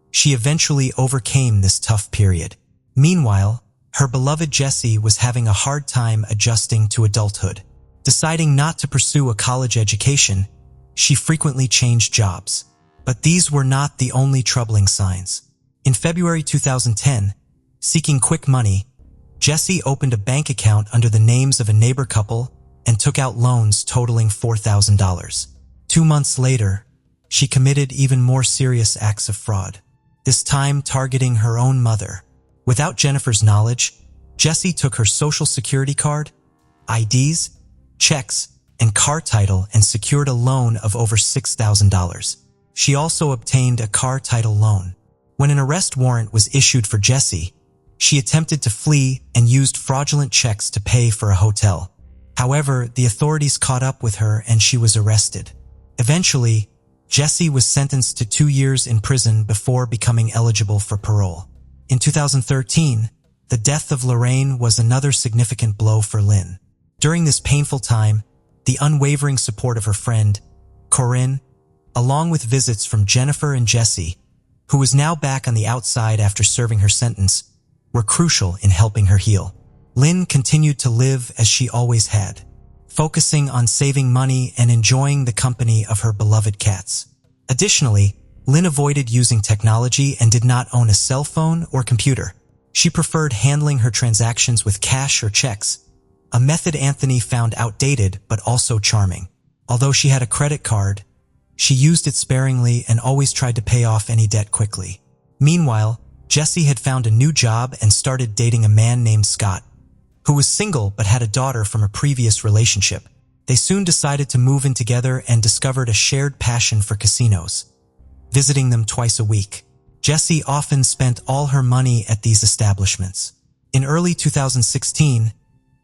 she eventually overcame this tough period. Meanwhile, her beloved Jessie was having a hard time adjusting to adulthood. Deciding not to pursue a college education, she frequently changed jobs. But these were not the only troubling signs. In February 2010, seeking quick money, Jessie opened a bank account under the names of a neighbor couple and took out loans totaling $4,000. 2 months later, she committed even more serious acts of fraud, this time targeting her own mother. Without Jennifer's knowledge, Jessie took her social security card, IDs, checks, and car title and secured a loan of over $6,000. She also obtained a car title loan. When an arrest warrant was issued for Jessie, she attempted to flee and used fraudulent checks to pay for a hotel. However, the authorities caught up with her and she was arrested. Eventually, Jessie was sentenced to 2 years in prison before becoming eligible for parole. In 2013, the death of Lorraine was another significant blow for Lynn. During this painful time, the unwavering support of her friend, Corinne, along with visits from Jennifer and Jessie, who was now back on the outside after serving her sentence, were crucial in helping her heal. Lynn continued to live as she always had, focusing on saving money and enjoying the company of her beloved cats. Additionally, Lynn avoided using technology and did not own a cell phone or computer. She preferred handling her transactions with cash or checks, a method Anthony found outdated but also charming. Although she had a credit card, she used it sparingly and always tried to pay off any debt quickly. Meanwhile, Jessie had found a new job and started dating a man named Scott, who was single but had a daughter from a previous relationship. They soon decided to move in together and discovered a shared passion for casinos, visiting them twice a week. Jessie often spent all her money at these establishments. In early 2016,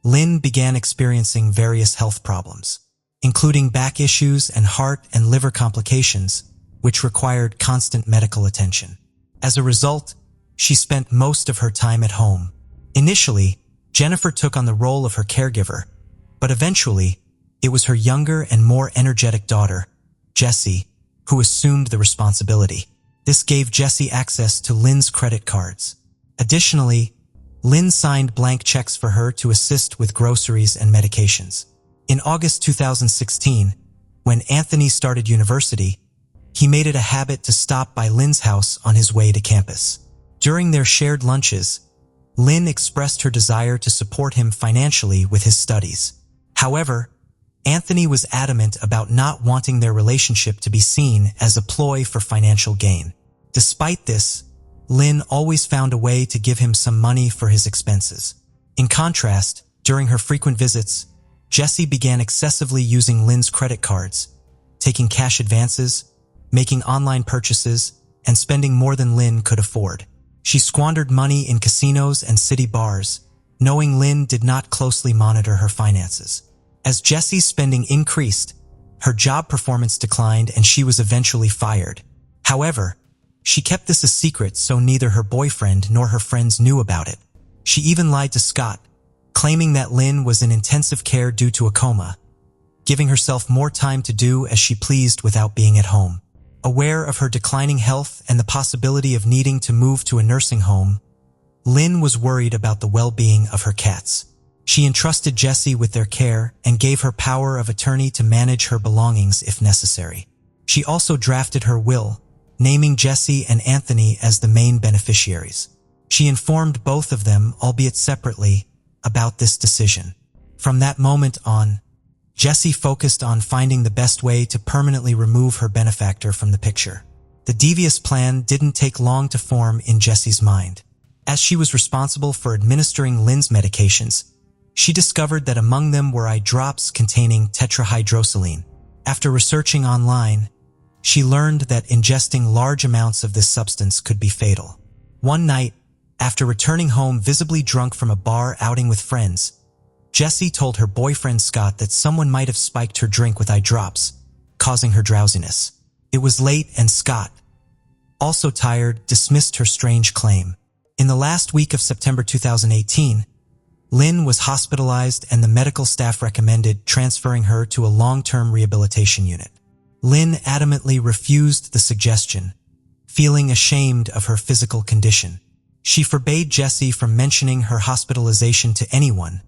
Lynn began experiencing various health problems, including back issues and heart and liver complications, which required constant medical attention. As a result, she spent most of her time at home. Initially, Jennifer took on the role of her caregiver, but eventually, it was her younger and more energetic daughter, Jessie, who assumed the responsibility. This gave Jessie access to Lynn's credit cards. Additionally, Lynn signed blank checks for her to assist with groceries and medications. In August 2016, when Anthony started university, he made it a habit to stop by Lynn's house on his way to campus. During their shared lunches, Lynn expressed her desire to support him financially with his studies. However, Anthony was adamant about not wanting their relationship to be seen as a ploy for financial gain. Despite this, Lynn always found a way to give him some money for his expenses. In contrast, during her frequent visits, Jessie began excessively using Lynn's credit cards, taking cash advances, making online purchases, and spending more than Lynn could afford. She squandered money in casinos and city bars, knowing Lynn did not closely monitor her finances. As Jessie's spending increased, her job performance declined and she was eventually fired. However, she kept this a secret so neither her boyfriend nor her friends knew about it. She even lied to Scott, claiming that Lynn was in intensive care due to a coma, giving herself more time to do as she pleased without being at home. Aware of her declining health and the possibility of needing to move to a nursing home, Lynn was worried about the well-being of her cats. She entrusted Jessie with their care and gave her power of attorney to manage her belongings if necessary. She also drafted her will, naming Jessie and Anthony as the main beneficiaries. She informed both of them, albeit separately, about this decision. From that moment on, Jessie focused on finding the best way to permanently remove her benefactor from the picture. The devious plan didn't take long to form in Jessie's mind. As she was responsible for administering Lynn's medications, she discovered that among them were eye drops containing tetrahydrosaline. After researching online, she learned that ingesting large amounts of this substance could be fatal. One night, after returning home visibly drunk from a bar outing with friends, Jessie told her boyfriend Scott that someone might have spiked her drink with eye drops, causing her drowsiness. It was late and Scott, also tired, dismissed her strange claim. In the last week of September 2018, Lynn was hospitalized and the medical staff recommended transferring her to a long-term rehabilitation unit. Lynn adamantly refused the suggestion, feeling ashamed of her physical condition. She forbade Jessie from mentioning her hospitalization to anyone,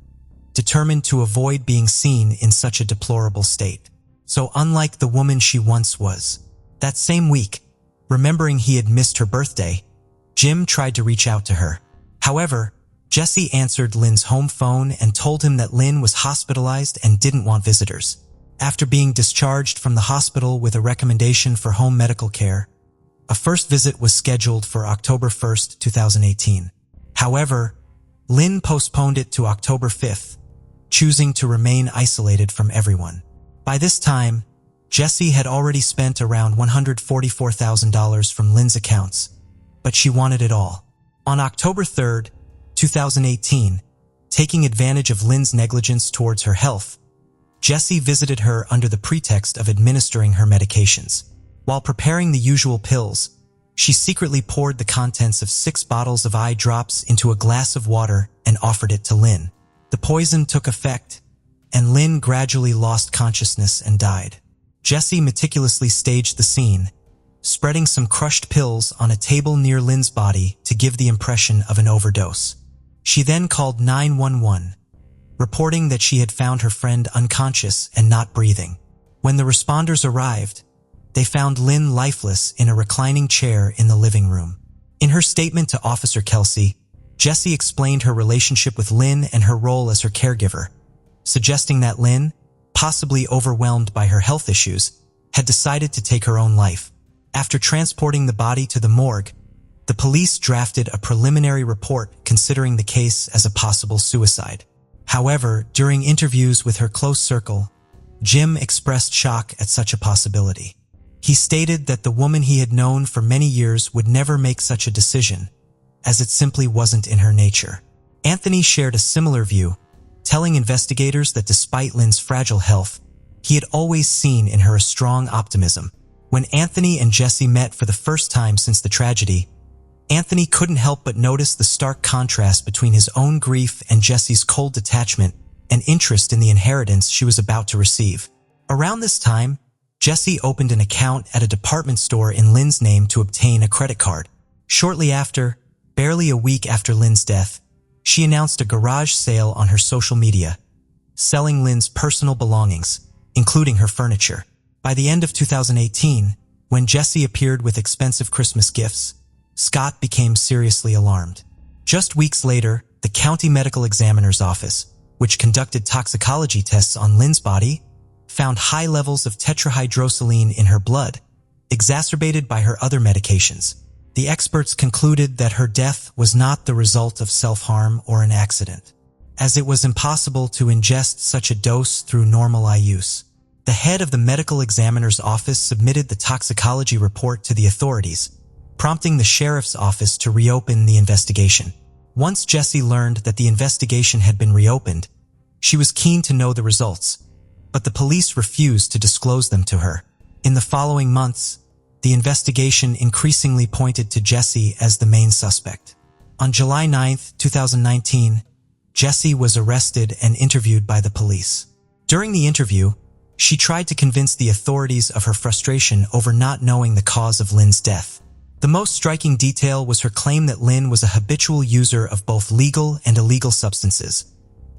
determined to avoid being seen in such a deplorable state. So unlike the woman she once was. That same week, remembering he had missed her birthday, Jim tried to reach out to her. However, Jessie answered Lynn's home phone and told him that Lynn was hospitalized and didn't want visitors. After being discharged from the hospital with a recommendation for home medical care, a first visit was scheduled for October 1st, 2018. However, Lynn postponed it to October 5th, choosing to remain isolated from everyone. By this time, Jessie had already spent around $144,000 from Lynn's accounts, but she wanted it all. On October 3, 2018, taking advantage of Lynn's negligence towards her health, Jessie visited her under the pretext of administering her medications. While preparing the usual pills, she secretly poured the contents of 6 bottles of eye drops into a glass of water and offered it to Lynn. The poison took effect, and Lynn gradually lost consciousness and died. Jessie meticulously staged the scene, spreading some crushed pills on a table near Lynn's body to give the impression of an overdose. She then called 911, reporting that she had found her friend unconscious and not breathing. When the responders arrived, they found Lynn lifeless in a reclining chair in the living room. In her statement to Officer Kelsey, Jessie explained her relationship with Lynn and her role as her caregiver, suggesting that Lynn, possibly overwhelmed by her health issues, had decided to take her own life. After transporting the body to the morgue, the police drafted a preliminary report considering the case as a possible suicide. However, during interviews with her close circle, Jim expressed shock at such a possibility. He stated that the woman he had known for many years would never make such a decision, as it simply wasn't in her nature. Anthony shared a similar view, telling investigators that despite Lynn's fragile health, he had always seen in her a strong optimism. When Anthony and Jessie met for the first time since the tragedy, Anthony couldn't help but notice the stark contrast between his own grief and Jessie's cold detachment and interest in the inheritance she was about to receive. Around this time, Jessie opened an account at a department store in Lynn's name to obtain a credit card. Shortly after, barely a week after Lynn's death, she announced a garage sale on her social media, selling Lynn's personal belongings, including her furniture. By the end of 2018, when Jessie appeared with expensive Christmas gifts, Scott became seriously alarmed. Just weeks later, the county medical examiner's office, which conducted toxicology tests on Lynn's body, found high levels of tetrahydrosaline in her blood, exacerbated by her other medications. The experts concluded that her death was not the result of self-harm or an accident, as it was impossible to ingest such a dose through normal eye use. The head of the medical examiner's office submitted the toxicology report to the authorities, prompting the sheriff's office to reopen the investigation. Once Jessie learned that the investigation had been reopened, she was keen to know the results, but the police refused to disclose them to her. In the following months, the investigation increasingly pointed to Jessie as the main suspect. On July 9, 2019, Jessie was arrested and interviewed by the police. During the interview, she tried to convince the authorities of her frustration over not knowing the cause of Lynn's death. The most striking detail was her claim that Lynn was a habitual user of both legal and illegal substances,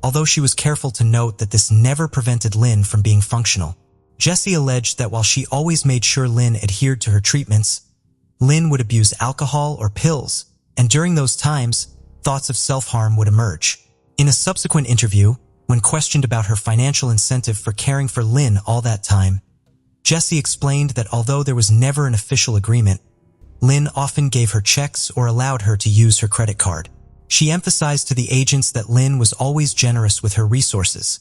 although she was careful to note that this never prevented Lynn from being functional. Jessie alleged that while she always made sure Lynn adhered to her treatments, Lynn would abuse alcohol or pills, and during those times, thoughts of self-harm would emerge. In a subsequent interview, when questioned about her financial incentive for caring for Lynn all that time, Jessie explained that although there was never an official agreement, Lynn often gave her checks or allowed her to use her credit card. She emphasized to the agents that Lynn was always generous with her resources,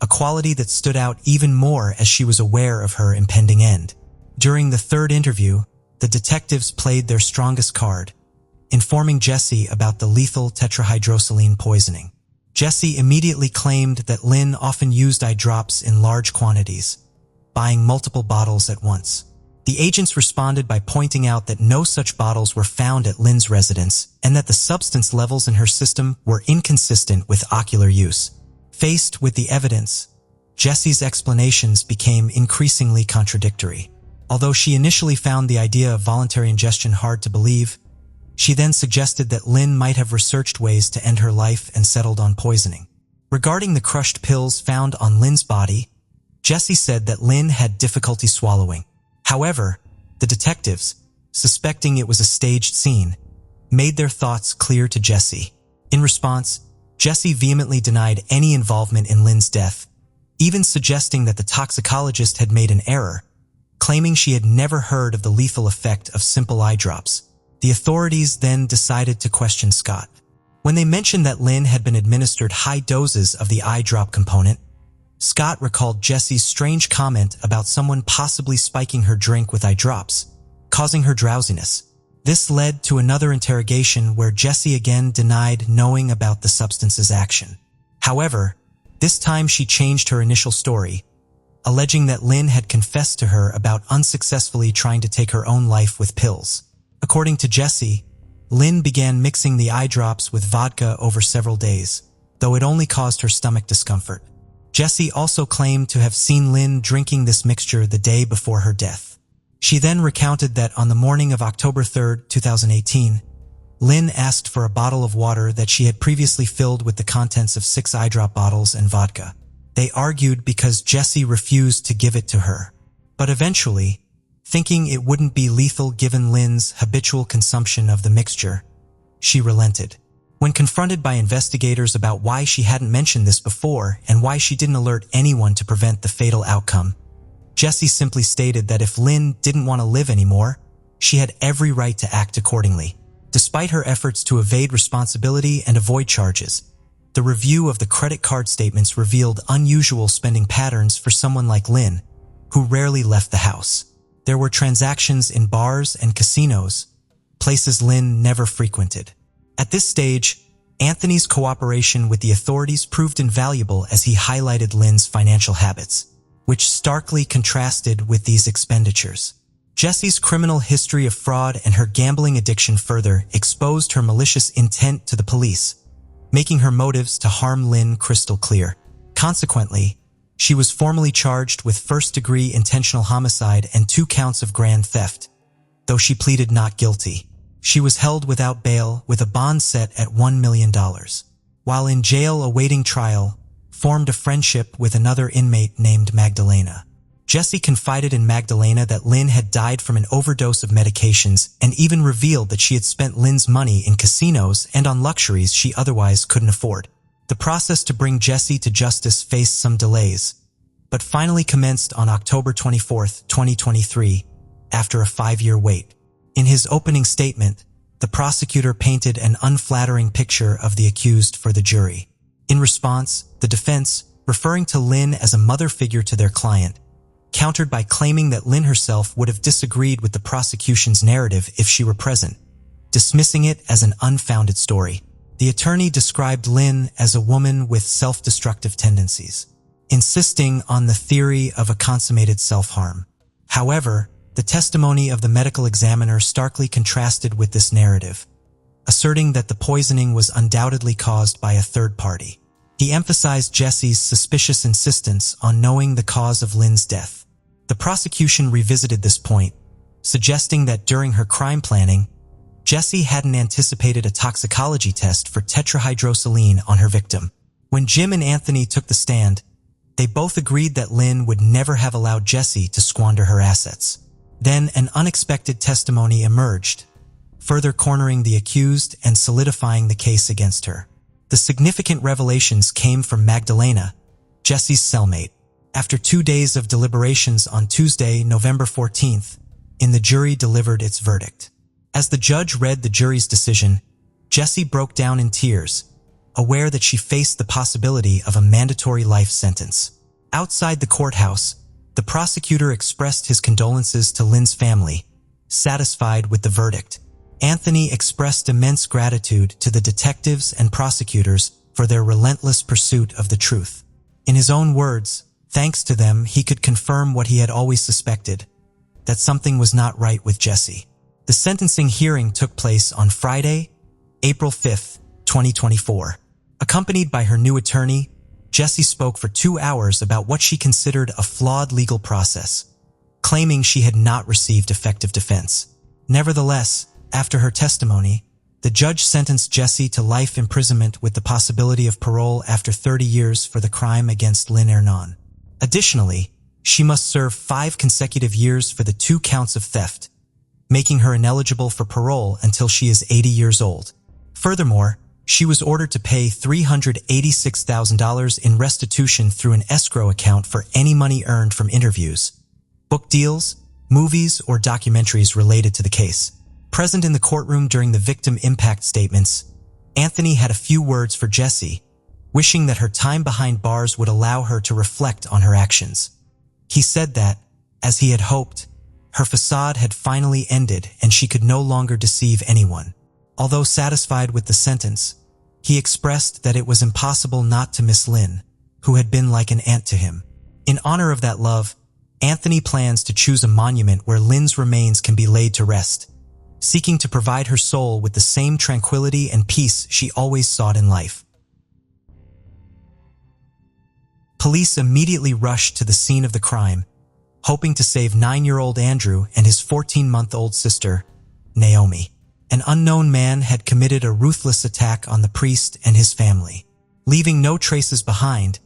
a quality that stood out even more as she was aware of her impending end. During the third interview, the detectives played their strongest card, informing Jessie about the lethal tetrahydrosaline poisoning. Jessie immediately claimed that Lynn often used eye drops in large quantities, buying multiple bottles at once. The agents responded by pointing out that no such bottles were found at Lynn's residence and that the substance levels in her system were inconsistent with ocular use. Faced with the evidence, Jessie's explanations became increasingly contradictory. Although she initially found the idea of voluntary ingestion hard to believe, she then suggested that Lynn might have researched ways to end her life and settled on poisoning. Regarding the crushed pills found on Lynn's body, Jessie said that Lynn had difficulty swallowing. However, the detectives, suspecting it was a staged scene, made their thoughts clear to Jessie. In response, Jessie vehemently denied any involvement in Lynn's death, even suggesting that the toxicologist had made an error, claiming she had never heard of the lethal effect of simple eye drops. The authorities then decided to question Scott. When they mentioned that Lynn had been administered high doses of the eye drop component, Scott recalled Jesse's strange comment about someone possibly spiking her drink with eye drops, causing her drowsiness. This led to another interrogation where Jesse again denied knowing about the substance's action. However, this time she changed her initial story, alleging that Lynn had confessed to her about unsuccessfully trying to take her own life with pills. According to Jesse, Lynn began mixing the eye drops with vodka over several days, though it only caused her stomach discomfort. Jesse also claimed to have seen Lynn drinking this mixture the day before her death. She then recounted that on the morning of October 3, 2018, Lynn asked for a bottle of water that she had previously filled with the contents of 6 eye drop bottles and vodka. They argued because Jesse refused to give it to her. But eventually, thinking it wouldn't be lethal given Lynn's habitual consumption of the mixture, she relented. When confronted by investigators about why she hadn't mentioned this before and why she didn't alert anyone to prevent the fatal outcome, Jesse simply stated that if Lynn didn't want to live anymore, she had every right to act accordingly. Despite her efforts to evade responsibility and avoid charges, the review of the credit card statements revealed unusual spending patterns for someone like Lynn, who rarely left the house. There were transactions in bars and casinos, places Lynn never frequented. At this stage, Anthony's cooperation with the authorities proved invaluable as he highlighted Lynn's financial habits, which starkly contrasted with these expenditures. Jesse's criminal history of fraud and her gambling addiction further exposed her malicious intent to the police, making her motives to harm Lynn crystal clear. Consequently, she was formally charged with first-degree intentional homicide and 2 counts of grand theft, though she pleaded not guilty. She was held without bail with a bond set at $1 million. While in jail awaiting trial, formed a friendship with another inmate named Magdalena. Jesse confided in Magdalena that Lynn had died from an overdose of medications and even revealed that she had spent Lynn's money in casinos and on luxuries she otherwise couldn't afford. The process to bring Jesse to justice faced some delays, but finally commenced on October 24, 2023, after a 5-year wait. In his opening statement, the prosecutor painted an unflattering picture of the accused for the jury. In response, the defense, referring to Lynn as a mother figure to their client, countered by claiming that Lynn herself would have disagreed with the prosecution's narrative if she were present, dismissing it as an unfounded story. The attorney described Lynn as a woman with self-destructive tendencies, insisting on the theory of a consummated self-harm. However, the testimony of the medical examiner starkly contrasted with this narrative, asserting that the poisoning was undoubtedly caused by a third party. He emphasized Jesse's suspicious insistence on knowing the cause of Lynn's death. The prosecution revisited this point, suggesting that during her crime planning, Jesse hadn't anticipated a toxicology test for tetrahydrosaline on her victim. When Jim and Anthony took the stand, they both agreed that Lynn would never have allowed Jesse to squander her assets. Then an unexpected testimony emerged, further cornering the accused and solidifying the case against her. The significant revelations came from Magdalena, Jesse's cellmate. After 2 days of deliberations on Tuesday, November 14th, the jury delivered its verdict. As the judge read the jury's decision, Jessie broke down in tears, aware that she faced the possibility of a mandatory life sentence. Outside the courthouse, the prosecutor expressed his condolences to Lynn's family, satisfied with the verdict. Anthony expressed immense gratitude to the detectives and prosecutors for their relentless pursuit of the truth. In his own words, thanks to them, he could confirm what he had always suspected, that something was not right with Jessie. The sentencing hearing took place on Friday, April 5, 2024. Accompanied by her new attorney, Jessie spoke for 2 hours about what she considered a flawed legal process, claiming she had not received effective defense. Nevertheless, after her testimony, the judge sentenced Jessie to life imprisonment with the possibility of parole after 30 years for the crime against Lynn Hernan. Additionally, she must serve 5 consecutive years for the 2 counts of theft, making her ineligible for parole until she is 80 years old. Furthermore, she was ordered to pay $386,000 in restitution through an escrow account for any money earned from interviews, book deals, movies, or documentaries related to the case. Present in the courtroom during the victim impact statements, Anthony had a few words for Jessie, wishing that her time behind bars would allow her to reflect on her actions. He said that, as he had hoped, her facade had finally ended and she could no longer deceive anyone. Although satisfied with the sentence, he expressed that it was impossible not to miss Lynn, who had been like an aunt to him. In honor of that love, Anthony plans to choose a monument where Lynn's remains can be laid to rest, seeking to provide her soul with the same tranquility and peace she always sought in life. Police immediately rushed to the scene of the crime, hoping to save 9-year-old Andrew and his 14-month-old sister, Naomi. An unknown man had committed a ruthless attack on the priest and his family. Leaving no traces behind,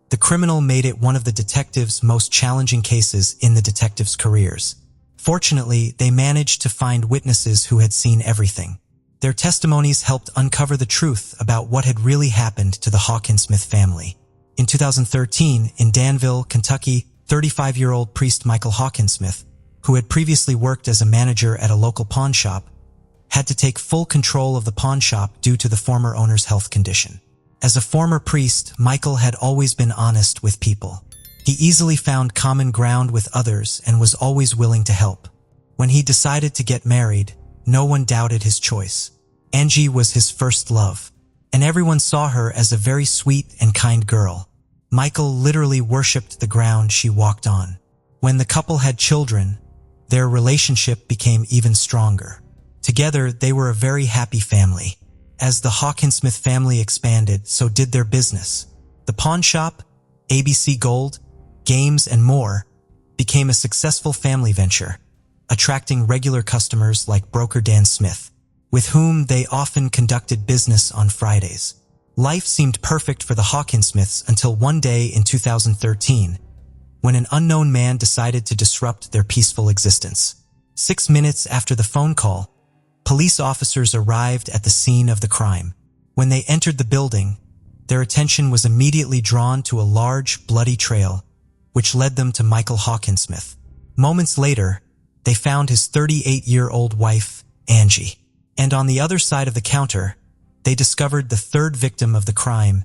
the criminal made it one of the detectives' most challenging cases in the detectives' careers. Fortunately, they managed to find witnesses who had seen everything. Their testimonies helped uncover the truth about what had really happened to the Hawkinsmith family. In 2013, in Danville, Kentucky, 35-year-old priest Michael Hawkinsmith, who had previously worked as a manager at a local pawn shop, had to take full control of the pawn shop due to the former owner's health condition. As a former priest, Michael had always been honest with people. He easily found common ground with others and was always willing to help. When he decided to get married, no one doubted his choice. Angie was his first love, and everyone saw her as a very sweet and kind girl. Michael literally worshipped the ground she walked on. When the couple had children, their relationship became even stronger. Together, they were a very happy family. As the Hawkinsmith family expanded, so did their business. The pawn shop, ABC Gold, games, and more became a successful family venture, attracting regular customers like broker Dan Smith, with whom they often conducted business on Fridays. Life seemed perfect for the Hawkinsmiths until one day in 2013, when an unknown man decided to disrupt their peaceful existence. 6 minutes after the phone call, police officers arrived at the scene of the crime. When they entered the building, their attention was immediately drawn to a large, bloody trail, which led them to Michael Hawkinsmith. Moments later, they found his 38-year-old wife, Angie. And on the other side of the counter, they discovered the third victim of the crime,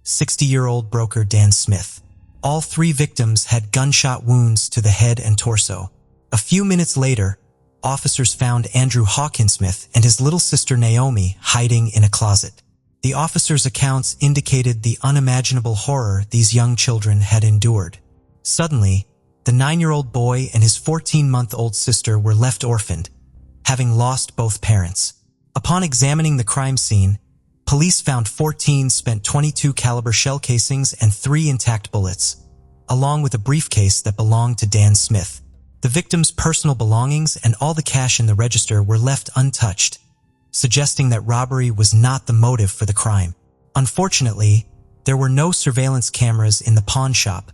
60-year-old broker Dan Smith. All 3 victims had gunshot wounds to the head and torso. A few minutes later, officers found Andrew Hawkinsmith and his little sister Naomi hiding in a closet. The officers' accounts indicated the unimaginable horror these young children had endured. Suddenly, the 9-year-old boy and his 14-month-old sister were left orphaned, having lost both parents. Upon examining the crime scene, police found 14 spent .22 caliber shell casings and 3 intact bullets, along with a briefcase that belonged to Dan Smith. The victim's personal belongings and all the cash in the register were left untouched, suggesting that robbery was not the motive for the crime. Unfortunately, there were no surveillance cameras in the pawn shop,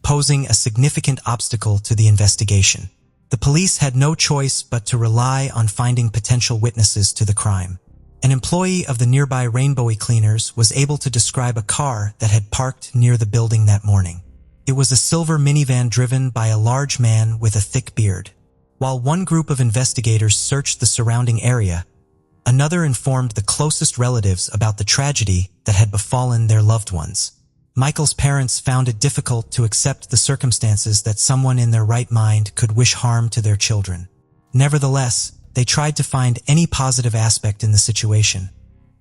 posing a significant obstacle to the investigation. The police had no choice but to rely on finding potential witnesses to the crime. An employee of the nearby Rainbowy Cleaners was able to describe a car that had parked near the building that morning. It was a silver minivan driven by a large man with a thick beard. While one group of investigators searched the surrounding area, another informed the closest relatives about the tragedy that had befallen their loved ones. Michael's parents found it difficult to accept the circumstances that someone in their right mind could wish harm to their children. Nevertheless, they tried to find any positive aspect in the situation,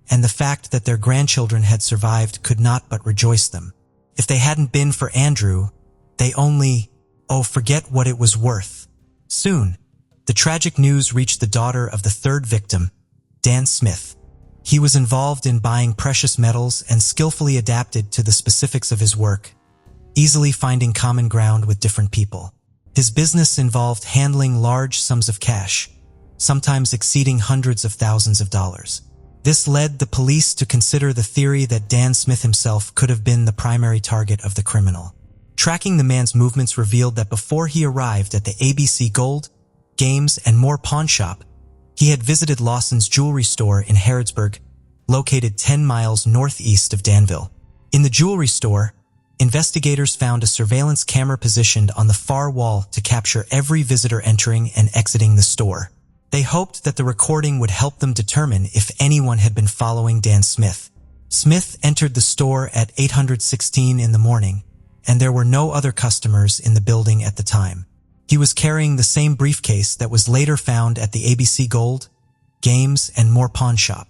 and the fact that their grandchildren had survived could not but rejoice them. If they hadn't been for Andrew, they only, forget what it was worth. Soon, the tragic news reached the daughter of the third victim, Dan Smith. He was involved in buying precious metals and skillfully adapted to the specifics of his work, easily finding common ground with different people. His business involved handling large sums of cash, sometimes exceeding hundreds of thousands of dollars. This led the police to consider the theory that Dan Smith himself could have been the primary target of the criminal. Tracking the man's movements revealed that before he arrived at the ABC Gold, Games, and More pawn shop, he had visited Lawson's jewelry store in Harrodsburg, located 10 miles northeast of Danville. In the jewelry store, investigators found a surveillance camera positioned on the far wall to capture every visitor entering and exiting the store. They hoped that the recording would help them determine if anyone had been following Dan Smith. Smith entered the store at 8:16 in the morning, and there were no other customers in the building at the time. He was carrying the same briefcase that was later found at the ABC Gold, Games, and More pawn shop.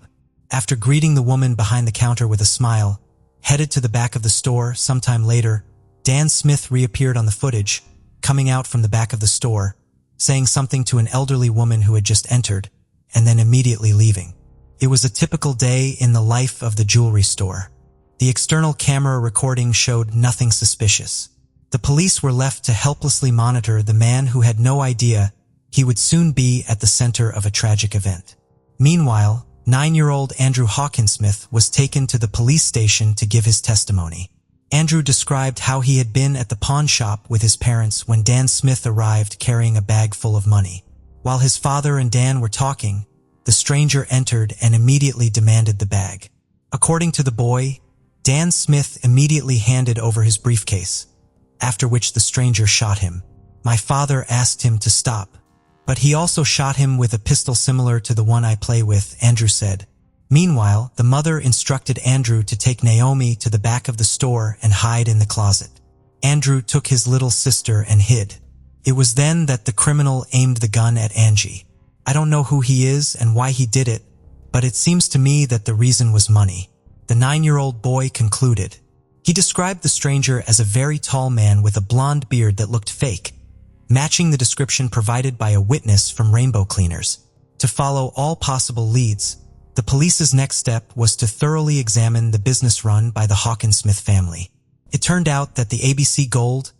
After greeting the woman behind the counter with a smile, headed to the back of the store sometime later, Dan Smith reappeared on the footage, coming out from the back of the store, saying something to an elderly woman who had just entered, and then immediately leaving. It was a typical day in the life of the jewelry store. The external camera recording showed nothing suspicious. The police were left to helplessly monitor the man who had no idea he would soon be at the center of a tragic event. Meanwhile, 9-year-old Andrew Hawkinsmith was taken to the police station to give his testimony. Andrew described how he had been at the pawn shop with his parents when Dan Smith arrived carrying a bag full of money. While his father and Dan were talking, the stranger entered and immediately demanded the bag. According to the boy, Dan Smith immediately handed over his briefcase, after which the stranger shot him. My father asked him to stop, but he also shot him with a pistol similar to the one I play with, Andrew said. Meanwhile, the mother instructed Andrew to take Naomi to the back of the store and hide in the closet. Andrew took his little sister and hid. It was then that the criminal aimed the gun at Angie. I don't know who he is and why he did it, but it seems to me that the reason was money. The 9-year-old boy concluded. He described the stranger as a very tall man with a blonde beard that looked fake, matching the description provided by a witness from Rainbow Cleaners. To follow all possible leads, the police's next step was to thoroughly examine the business run by the Hawkinsmith family. It turned out that the ABC Gold,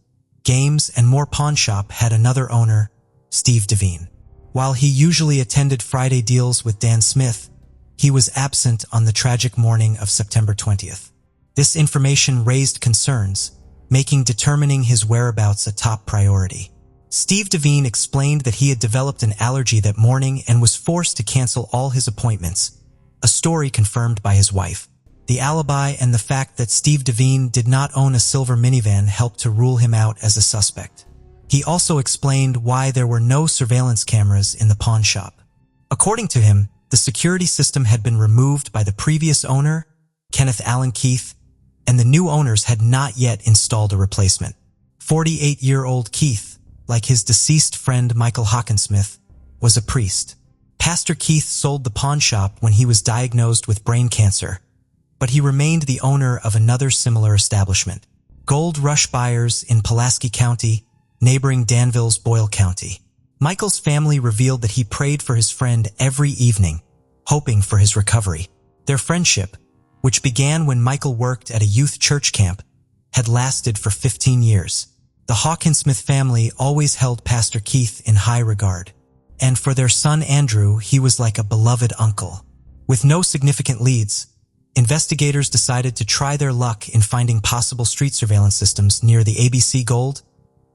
Games, and More pawn shop had another owner, Steve Devine. While he usually attended Friday deals with Dan Smith, he was absent on the tragic morning of September 20th. This information raised concerns, making determining his whereabouts a top priority. Steve Devine explained that he had developed an allergy that morning and was forced to cancel all his appointments, a story confirmed by his wife. The alibi and the fact that Steve Devine did not own a silver minivan helped to rule him out as a suspect. He also explained why there were no surveillance cameras in the pawn shop. According to him, the security system had been removed by the previous owner, Kenneth Allen Keith, and the new owners had not yet installed a replacement. 48-year-old Keith, like his deceased friend Michael Hawkinsmith, was a priest. Pastor Keith sold the pawn shop when he was diagnosed with brain cancer, but he remained the owner of another similar establishment, Gold Rush Buyers in Pulaski County, neighboring Danville's Boyle County. Michael's family revealed that he prayed for his friend every evening, hoping for his recovery. Their friendship, which began when Michael worked at a youth church camp, had lasted for 15 years. The Hawkinsmith family always held Pastor Keith in high regard, and for their son Andrew, he was like a beloved uncle. With no significant leads, investigators decided to try their luck in finding possible street surveillance systems near the ABC Gold,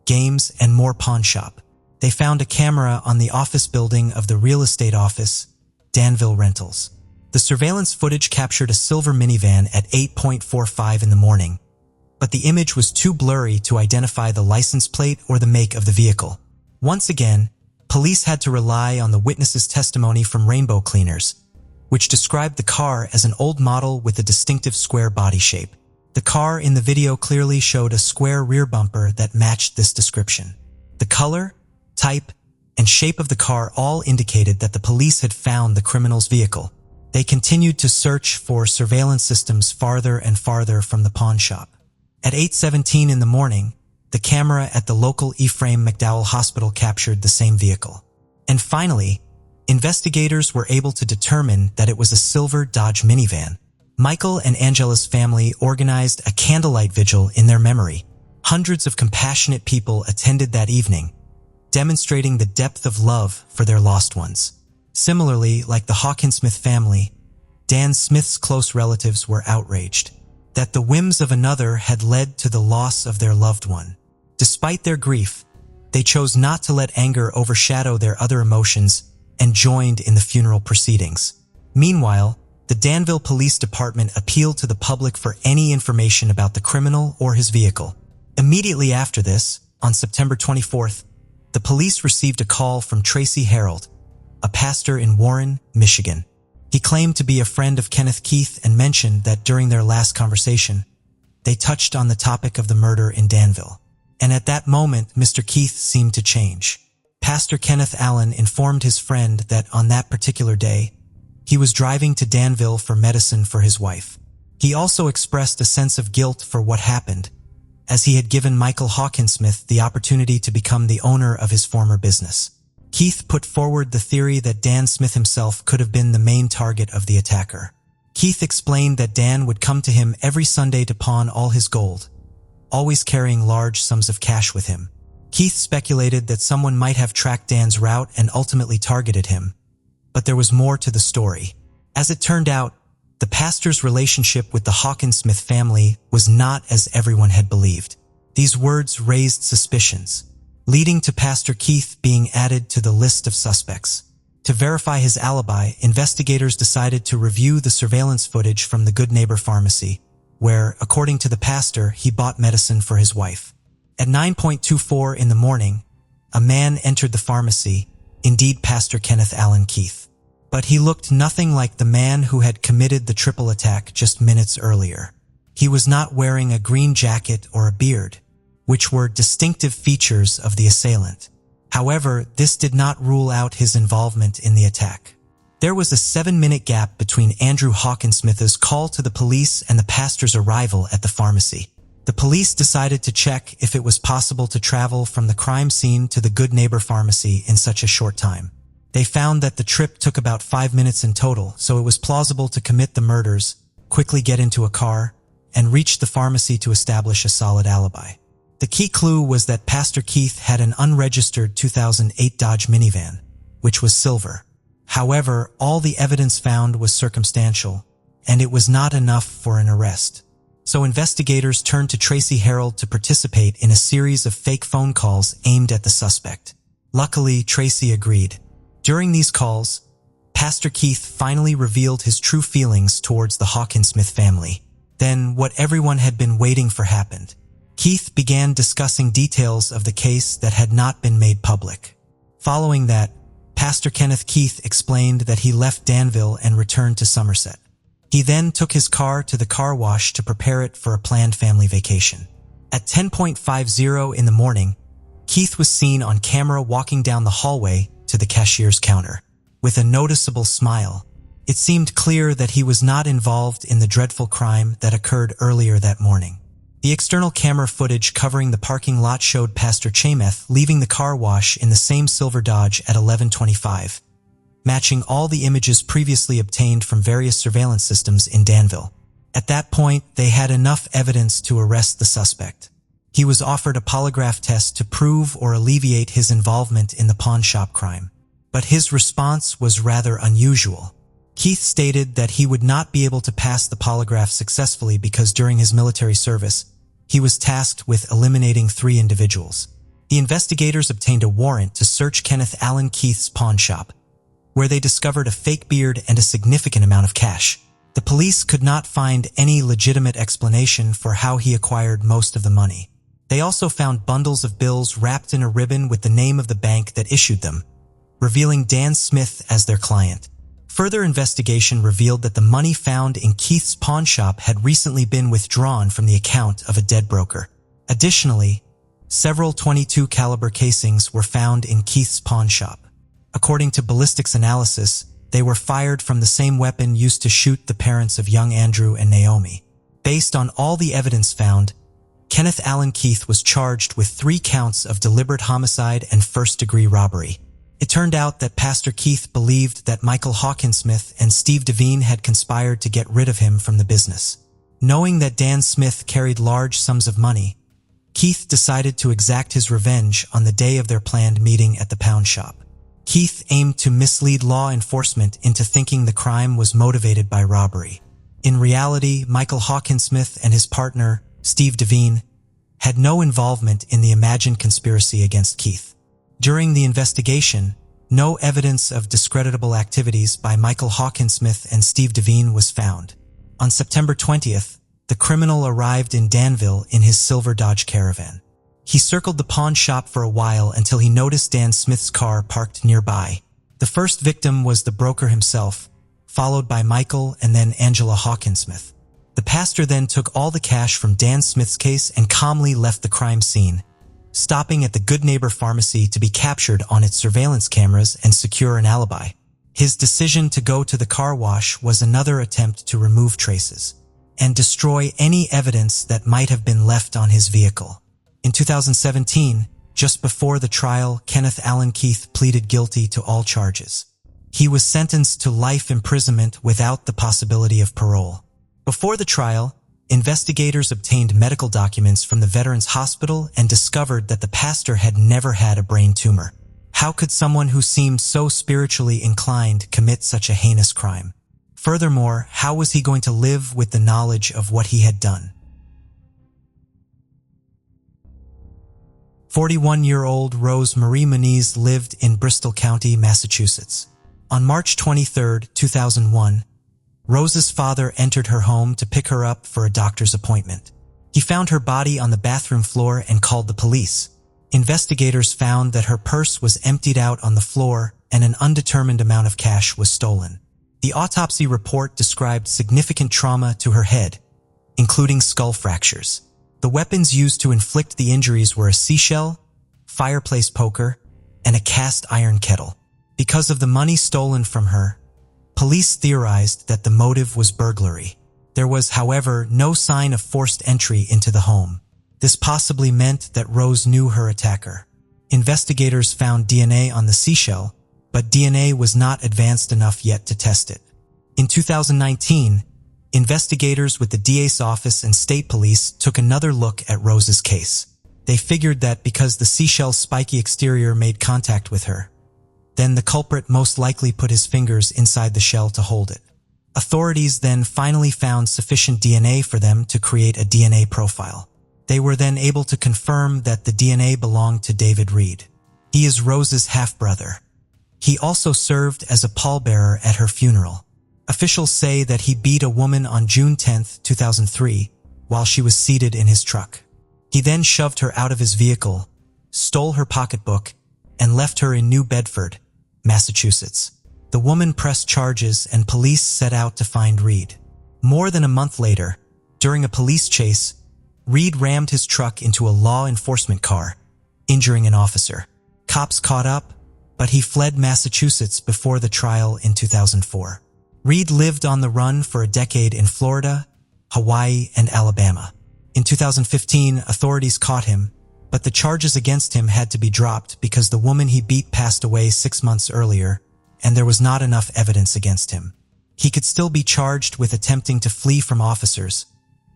Games, and More pawn shop. They found a camera on the office building of the real estate office, Danville Rentals. The surveillance footage captured a silver minivan at 8:45 in the morning, but the image was too blurry to identify the license plate or the make of the vehicle. Once again, police had to rely on the witness's testimony from Rainbow Cleaners, which described the car as an old model with a distinctive square body shape. The car in the video clearly showed a square rear bumper that matched this description. The color, type, and shape of the car all indicated that the police had found the criminal's vehicle. They continued to search for surveillance systems farther and farther from the pawn shop. At 8:17 in the morning, the camera at the local Ephraim McDowell Hospital captured the same vehicle. And finally, investigators were able to determine that it was a silver Dodge minivan. Michael and Angela's family organized a candlelight vigil in their memory. Hundreds of compassionate people attended that evening, demonstrating the depth of love for their lost ones. Similarly, like the Hawkinsmith family, Dan Smith's close relatives were outraged that the whims of another had led to the loss of their loved one. Despite their grief, they chose not to let anger overshadow their other emotions and joined in the funeral proceedings. Meanwhile, the Danville Police Department appealed to the public for any information about the criminal or his vehicle. Immediately after this, on September 24th, the police received a call from Tracy Harold, a pastor in Warren, Michigan. He claimed to be a friend of Kenneth Keith and mentioned that during their last conversation, they touched on the topic of the murder in Danville. And at that moment, Mr. Keith seemed to change. Pastor Kenneth Allen informed his friend that on that particular day, he was driving to Danville for medicine for his wife. He also expressed a sense of guilt for what happened, as he had given Michael Hawkinsmith the opportunity to become the owner of his former business. Keith put forward the theory that Dan Smith himself could have been the main target of the attacker. Keith explained that Dan would come to him every Sunday to pawn all his gold, always carrying large sums of cash with him. Keith speculated that someone might have tracked Dan's route and ultimately targeted him, but there was more to the story. As it turned out, the pastor's relationship with the Hawkinsmith family was not as everyone had believed. These words raised suspicions, leading to Pastor Keith being added to the list of suspects. To verify his alibi, investigators decided to review the surveillance footage from the Good Neighbor Pharmacy, where, according to the pastor, he bought medicine for his wife. At 9:24 in the morning, a man entered the pharmacy, indeed Pastor Kenneth Allen Keith. But he looked nothing like the man who had committed the triple attack just minutes earlier. He was not wearing a green jacket or a beard, which were distinctive features of the assailant. However, this did not rule out his involvement in the attack. There was a 7-minute gap between Andrew Hawkinsmith's call to the police and the pastor's arrival at the pharmacy. The police decided to check if it was possible to travel from the crime scene to the Good Neighbor Pharmacy in such a short time. They found that the trip took about 5 minutes in total, so it was plausible to commit the murders, quickly get into a car, and reach the pharmacy to establish a solid alibi. The key clue was that Pastor Keith had an unregistered 2008 Dodge minivan, which was silver. However, all the evidence found was circumstantial, and it was not enough for an arrest. So investigators turned to Tracy Harold to participate in a series of fake phone calls aimed at the suspect. Luckily, Tracy agreed. During these calls, Pastor Keith finally revealed his true feelings towards the Hawkinsmith family. Then, what everyone had been waiting for happened. Keith began discussing details of the case that had not been made public. Following that, Pastor Kenneth Keith explained that he left Danville and returned to Somerset. He then took his car to the car wash to prepare it for a planned family vacation. At 10:50 in the morning, Keith was seen on camera walking down the hallway to the cashier's counter. With a noticeable smile, it seemed clear that he was not involved in the dreadful crime that occurred earlier that morning. The external camera footage covering the parking lot showed Pastor Chameth leaving the car wash in the same silver Dodge at 11:25, matching all the images previously obtained from various surveillance systems in Danville. At that point, they had enough evidence to arrest the suspect. He was offered a polygraph test to prove or alleviate his involvement in the pawn shop crime. But his response was rather unusual. Keith stated that he would not be able to pass the polygraph successfully because during his military service, he was tasked with eliminating 3 individuals. The investigators obtained a warrant to search Kenneth Allen Keith's pawn shop, where they discovered a fake beard and a significant amount of cash. The police could not find any legitimate explanation for how he acquired most of the money. They also found bundles of bills wrapped in a ribbon with the name of the bank that issued them, revealing Dan Smith as their client. Further investigation revealed that the money found in Keith's pawn shop had recently been withdrawn from the account of a dead broker. Additionally, several .22 caliber casings were found in Keith's pawn shop. According to ballistics analysis, they were fired from the same weapon used to shoot the parents of young Andrew and Naomi. Based on all the evidence found, Kenneth Allen Keith was charged with 3 counts of deliberate homicide and first-degree robbery. It turned out that Pastor Keith believed that Michael Hawkinsmith and Steve Devine had conspired to get rid of him from the business. Knowing that Dan Smith carried large sums of money, Keith decided to exact his revenge on the day of their planned meeting at the pawn shop. Keith aimed to mislead law enforcement into thinking the crime was motivated by robbery. In reality, Michael Hawkinsmith and his partner, Steve Devine, had no involvement in the imagined conspiracy against Keith. During the investigation, no evidence of discreditable activities by Michael Hawkinsmith and Steve Devine was found. On September 20th, the criminal arrived in Danville in his silver Dodge Caravan. He circled the pawn shop for a while until he noticed Dan Smith's car parked nearby. The first victim was the broker himself, followed by Michael and then Angela Hawkinsmith. The pastor then took all the cash from Dan Smith's case and calmly left the crime scene, stopping at the Good Neighbor Pharmacy to be captured on its surveillance cameras and secure an alibi. His decision to go to the car wash was another attempt to remove traces and destroy any evidence that might have been left on his vehicle. In 2017, just before the trial, Kenneth Allen Keith pleaded guilty to all charges. He was sentenced to life imprisonment without the possibility of parole. Before the trial, investigators obtained medical documents from the Veterans Hospital and discovered that the pastor had never had a brain tumor. How could someone who seemed so spiritually inclined commit such a heinous crime? Furthermore, how was he going to live with the knowledge of what he had done? 41-year-old Rose Marie Moniz lived in Bristol County, Massachusetts. On March 23, 2001, Rose's father entered her home to pick her up for a doctor's appointment. He found her body on the bathroom floor and called the police. Investigators found that her purse was emptied out on the floor and an undetermined amount of cash was stolen. The autopsy report described significant trauma to her head, including skull fractures. The weapons used to inflict the injuries were a seashell, fireplace poker, and a cast iron kettle. Because of the money stolen from her, police theorized that the motive was burglary. There was, however, no sign of forced entry into the home. This possibly meant that Rose knew her attacker. Investigators found DNA on the seashell, but DNA was not advanced enough yet to test it. In 2019, investigators with the DA's office and state police took another look at Rose's case. They figured that because the seashell's spiky exterior made contact with her, then the culprit most likely put his fingers inside the shell to hold it. Authorities then finally found sufficient DNA for them to create a DNA profile. They were then able to confirm that the DNA belonged to David Reed. He is Rose's half-brother. He also served as a pallbearer at her funeral. Officials say that he beat a woman on June 10, 2003, while she was seated in his truck. He then shoved her out of his vehicle, stole her pocketbook, and left her in New Bedford, Massachusetts. The woman pressed charges and police set out to find Reed. More than a month later, during a police chase, Reed rammed his truck into a law enforcement car, injuring an officer. Cops caught up, but he fled Massachusetts before the trial in 2004. Reed lived on the run for a decade in Florida, Hawaii, and Alabama. In 2015, authorities caught him, but the charges against him had to be dropped because the woman he beat passed away 6 months earlier, and there was not enough evidence against him. He could still be charged with attempting to flee from officers,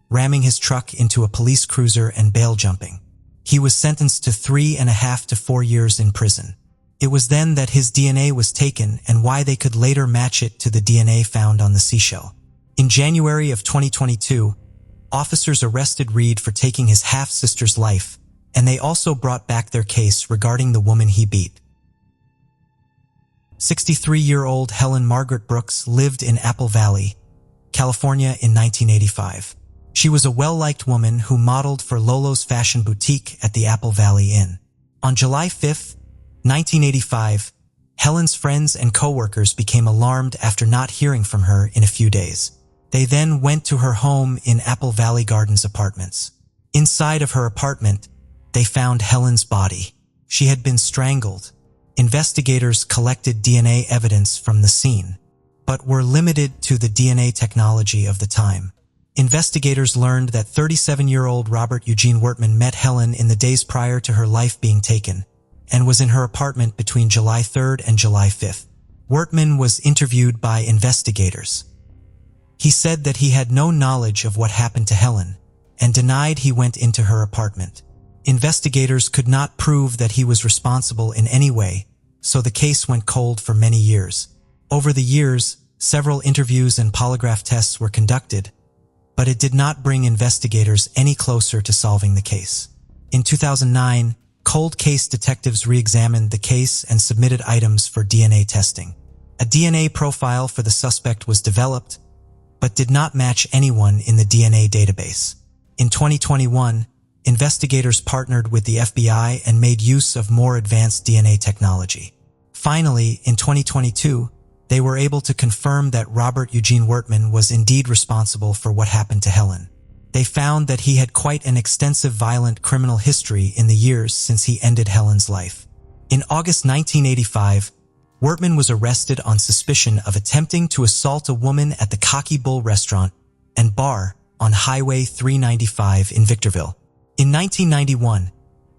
ramming his truck into a police cruiser, and bail jumping. He was sentenced to 3.5 to 4 years in prison. It was then that his DNA was taken and why they could later match it to the DNA found on the seashell. In January of 2022, officers arrested Reed for taking his half-sister's life, and they also brought back their case regarding the woman he beat. 63-year-old Helen Margaret Brooks lived in Apple Valley, California in 1985. She was a well-liked woman who modeled for Lolo's fashion boutique at the Apple Valley Inn. On July 5, 1985, Helen's friends and co-workers became alarmed after not hearing from her in a few days. They then went to her home in Apple Valley Gardens Apartments. Inside of her apartment, they found Helen's body. She had been strangled. Investigators collected DNA evidence from the scene, but were limited to the DNA technology of the time. Investigators learned that 37-year-old Robert Eugene Wertman met Helen in the days prior to her life being taken and was in her apartment between July 3rd and July 5th. Wertman was interviewed by investigators. He said that he had no knowledge of what happened to Helen and denied he went into her apartment. Investigators could not prove that he was responsible in any way, so the case went cold for many years. Over the years, several interviews and polygraph tests were conducted, but it did not bring investigators any closer to solving the case. In 2009, cold case detectives re-examined the case and submitted items for DNA testing. A DNA profile for the suspect was developed, but did not match anyone in the DNA database. In 2021, investigators partnered with the FBI and made use of more advanced DNA technology. Finally, in 2022, they were able to confirm that Robert Eugene Wertman was indeed responsible for what happened to Helen. They found that he had quite an extensive violent criminal history in the years since he ended Helen's life. In August 1985, Wertman was arrested on suspicion of attempting to assault a woman at the Cocky Bull restaurant and bar on Highway 395 in Victorville. In 1991,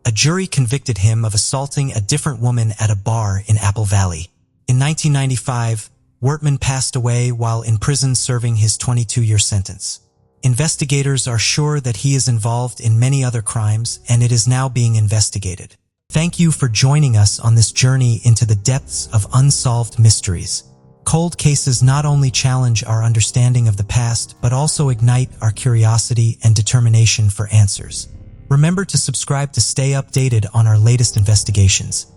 a jury convicted him of assaulting a different woman at a bar in Apple Valley. In 1995, Wertman passed away while in prison serving his 22-year sentence. Investigators are sure that he is involved in many other crimes, and it is now being investigated. Thank you for joining us on this journey into the depths of unsolved mysteries. Cold cases not only challenge our understanding of the past, but also ignite our curiosity and determination for answers. Remember to subscribe to stay updated on our latest investigations.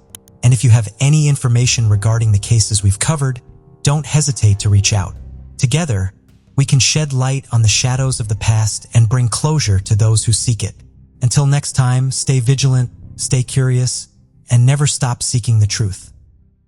And if you have any information regarding the cases we've covered, don't hesitate to reach out. Together, we can shed light on the shadows of the past and bring closure to those who seek it. Until next time, stay vigilant, stay curious, and never stop seeking the truth.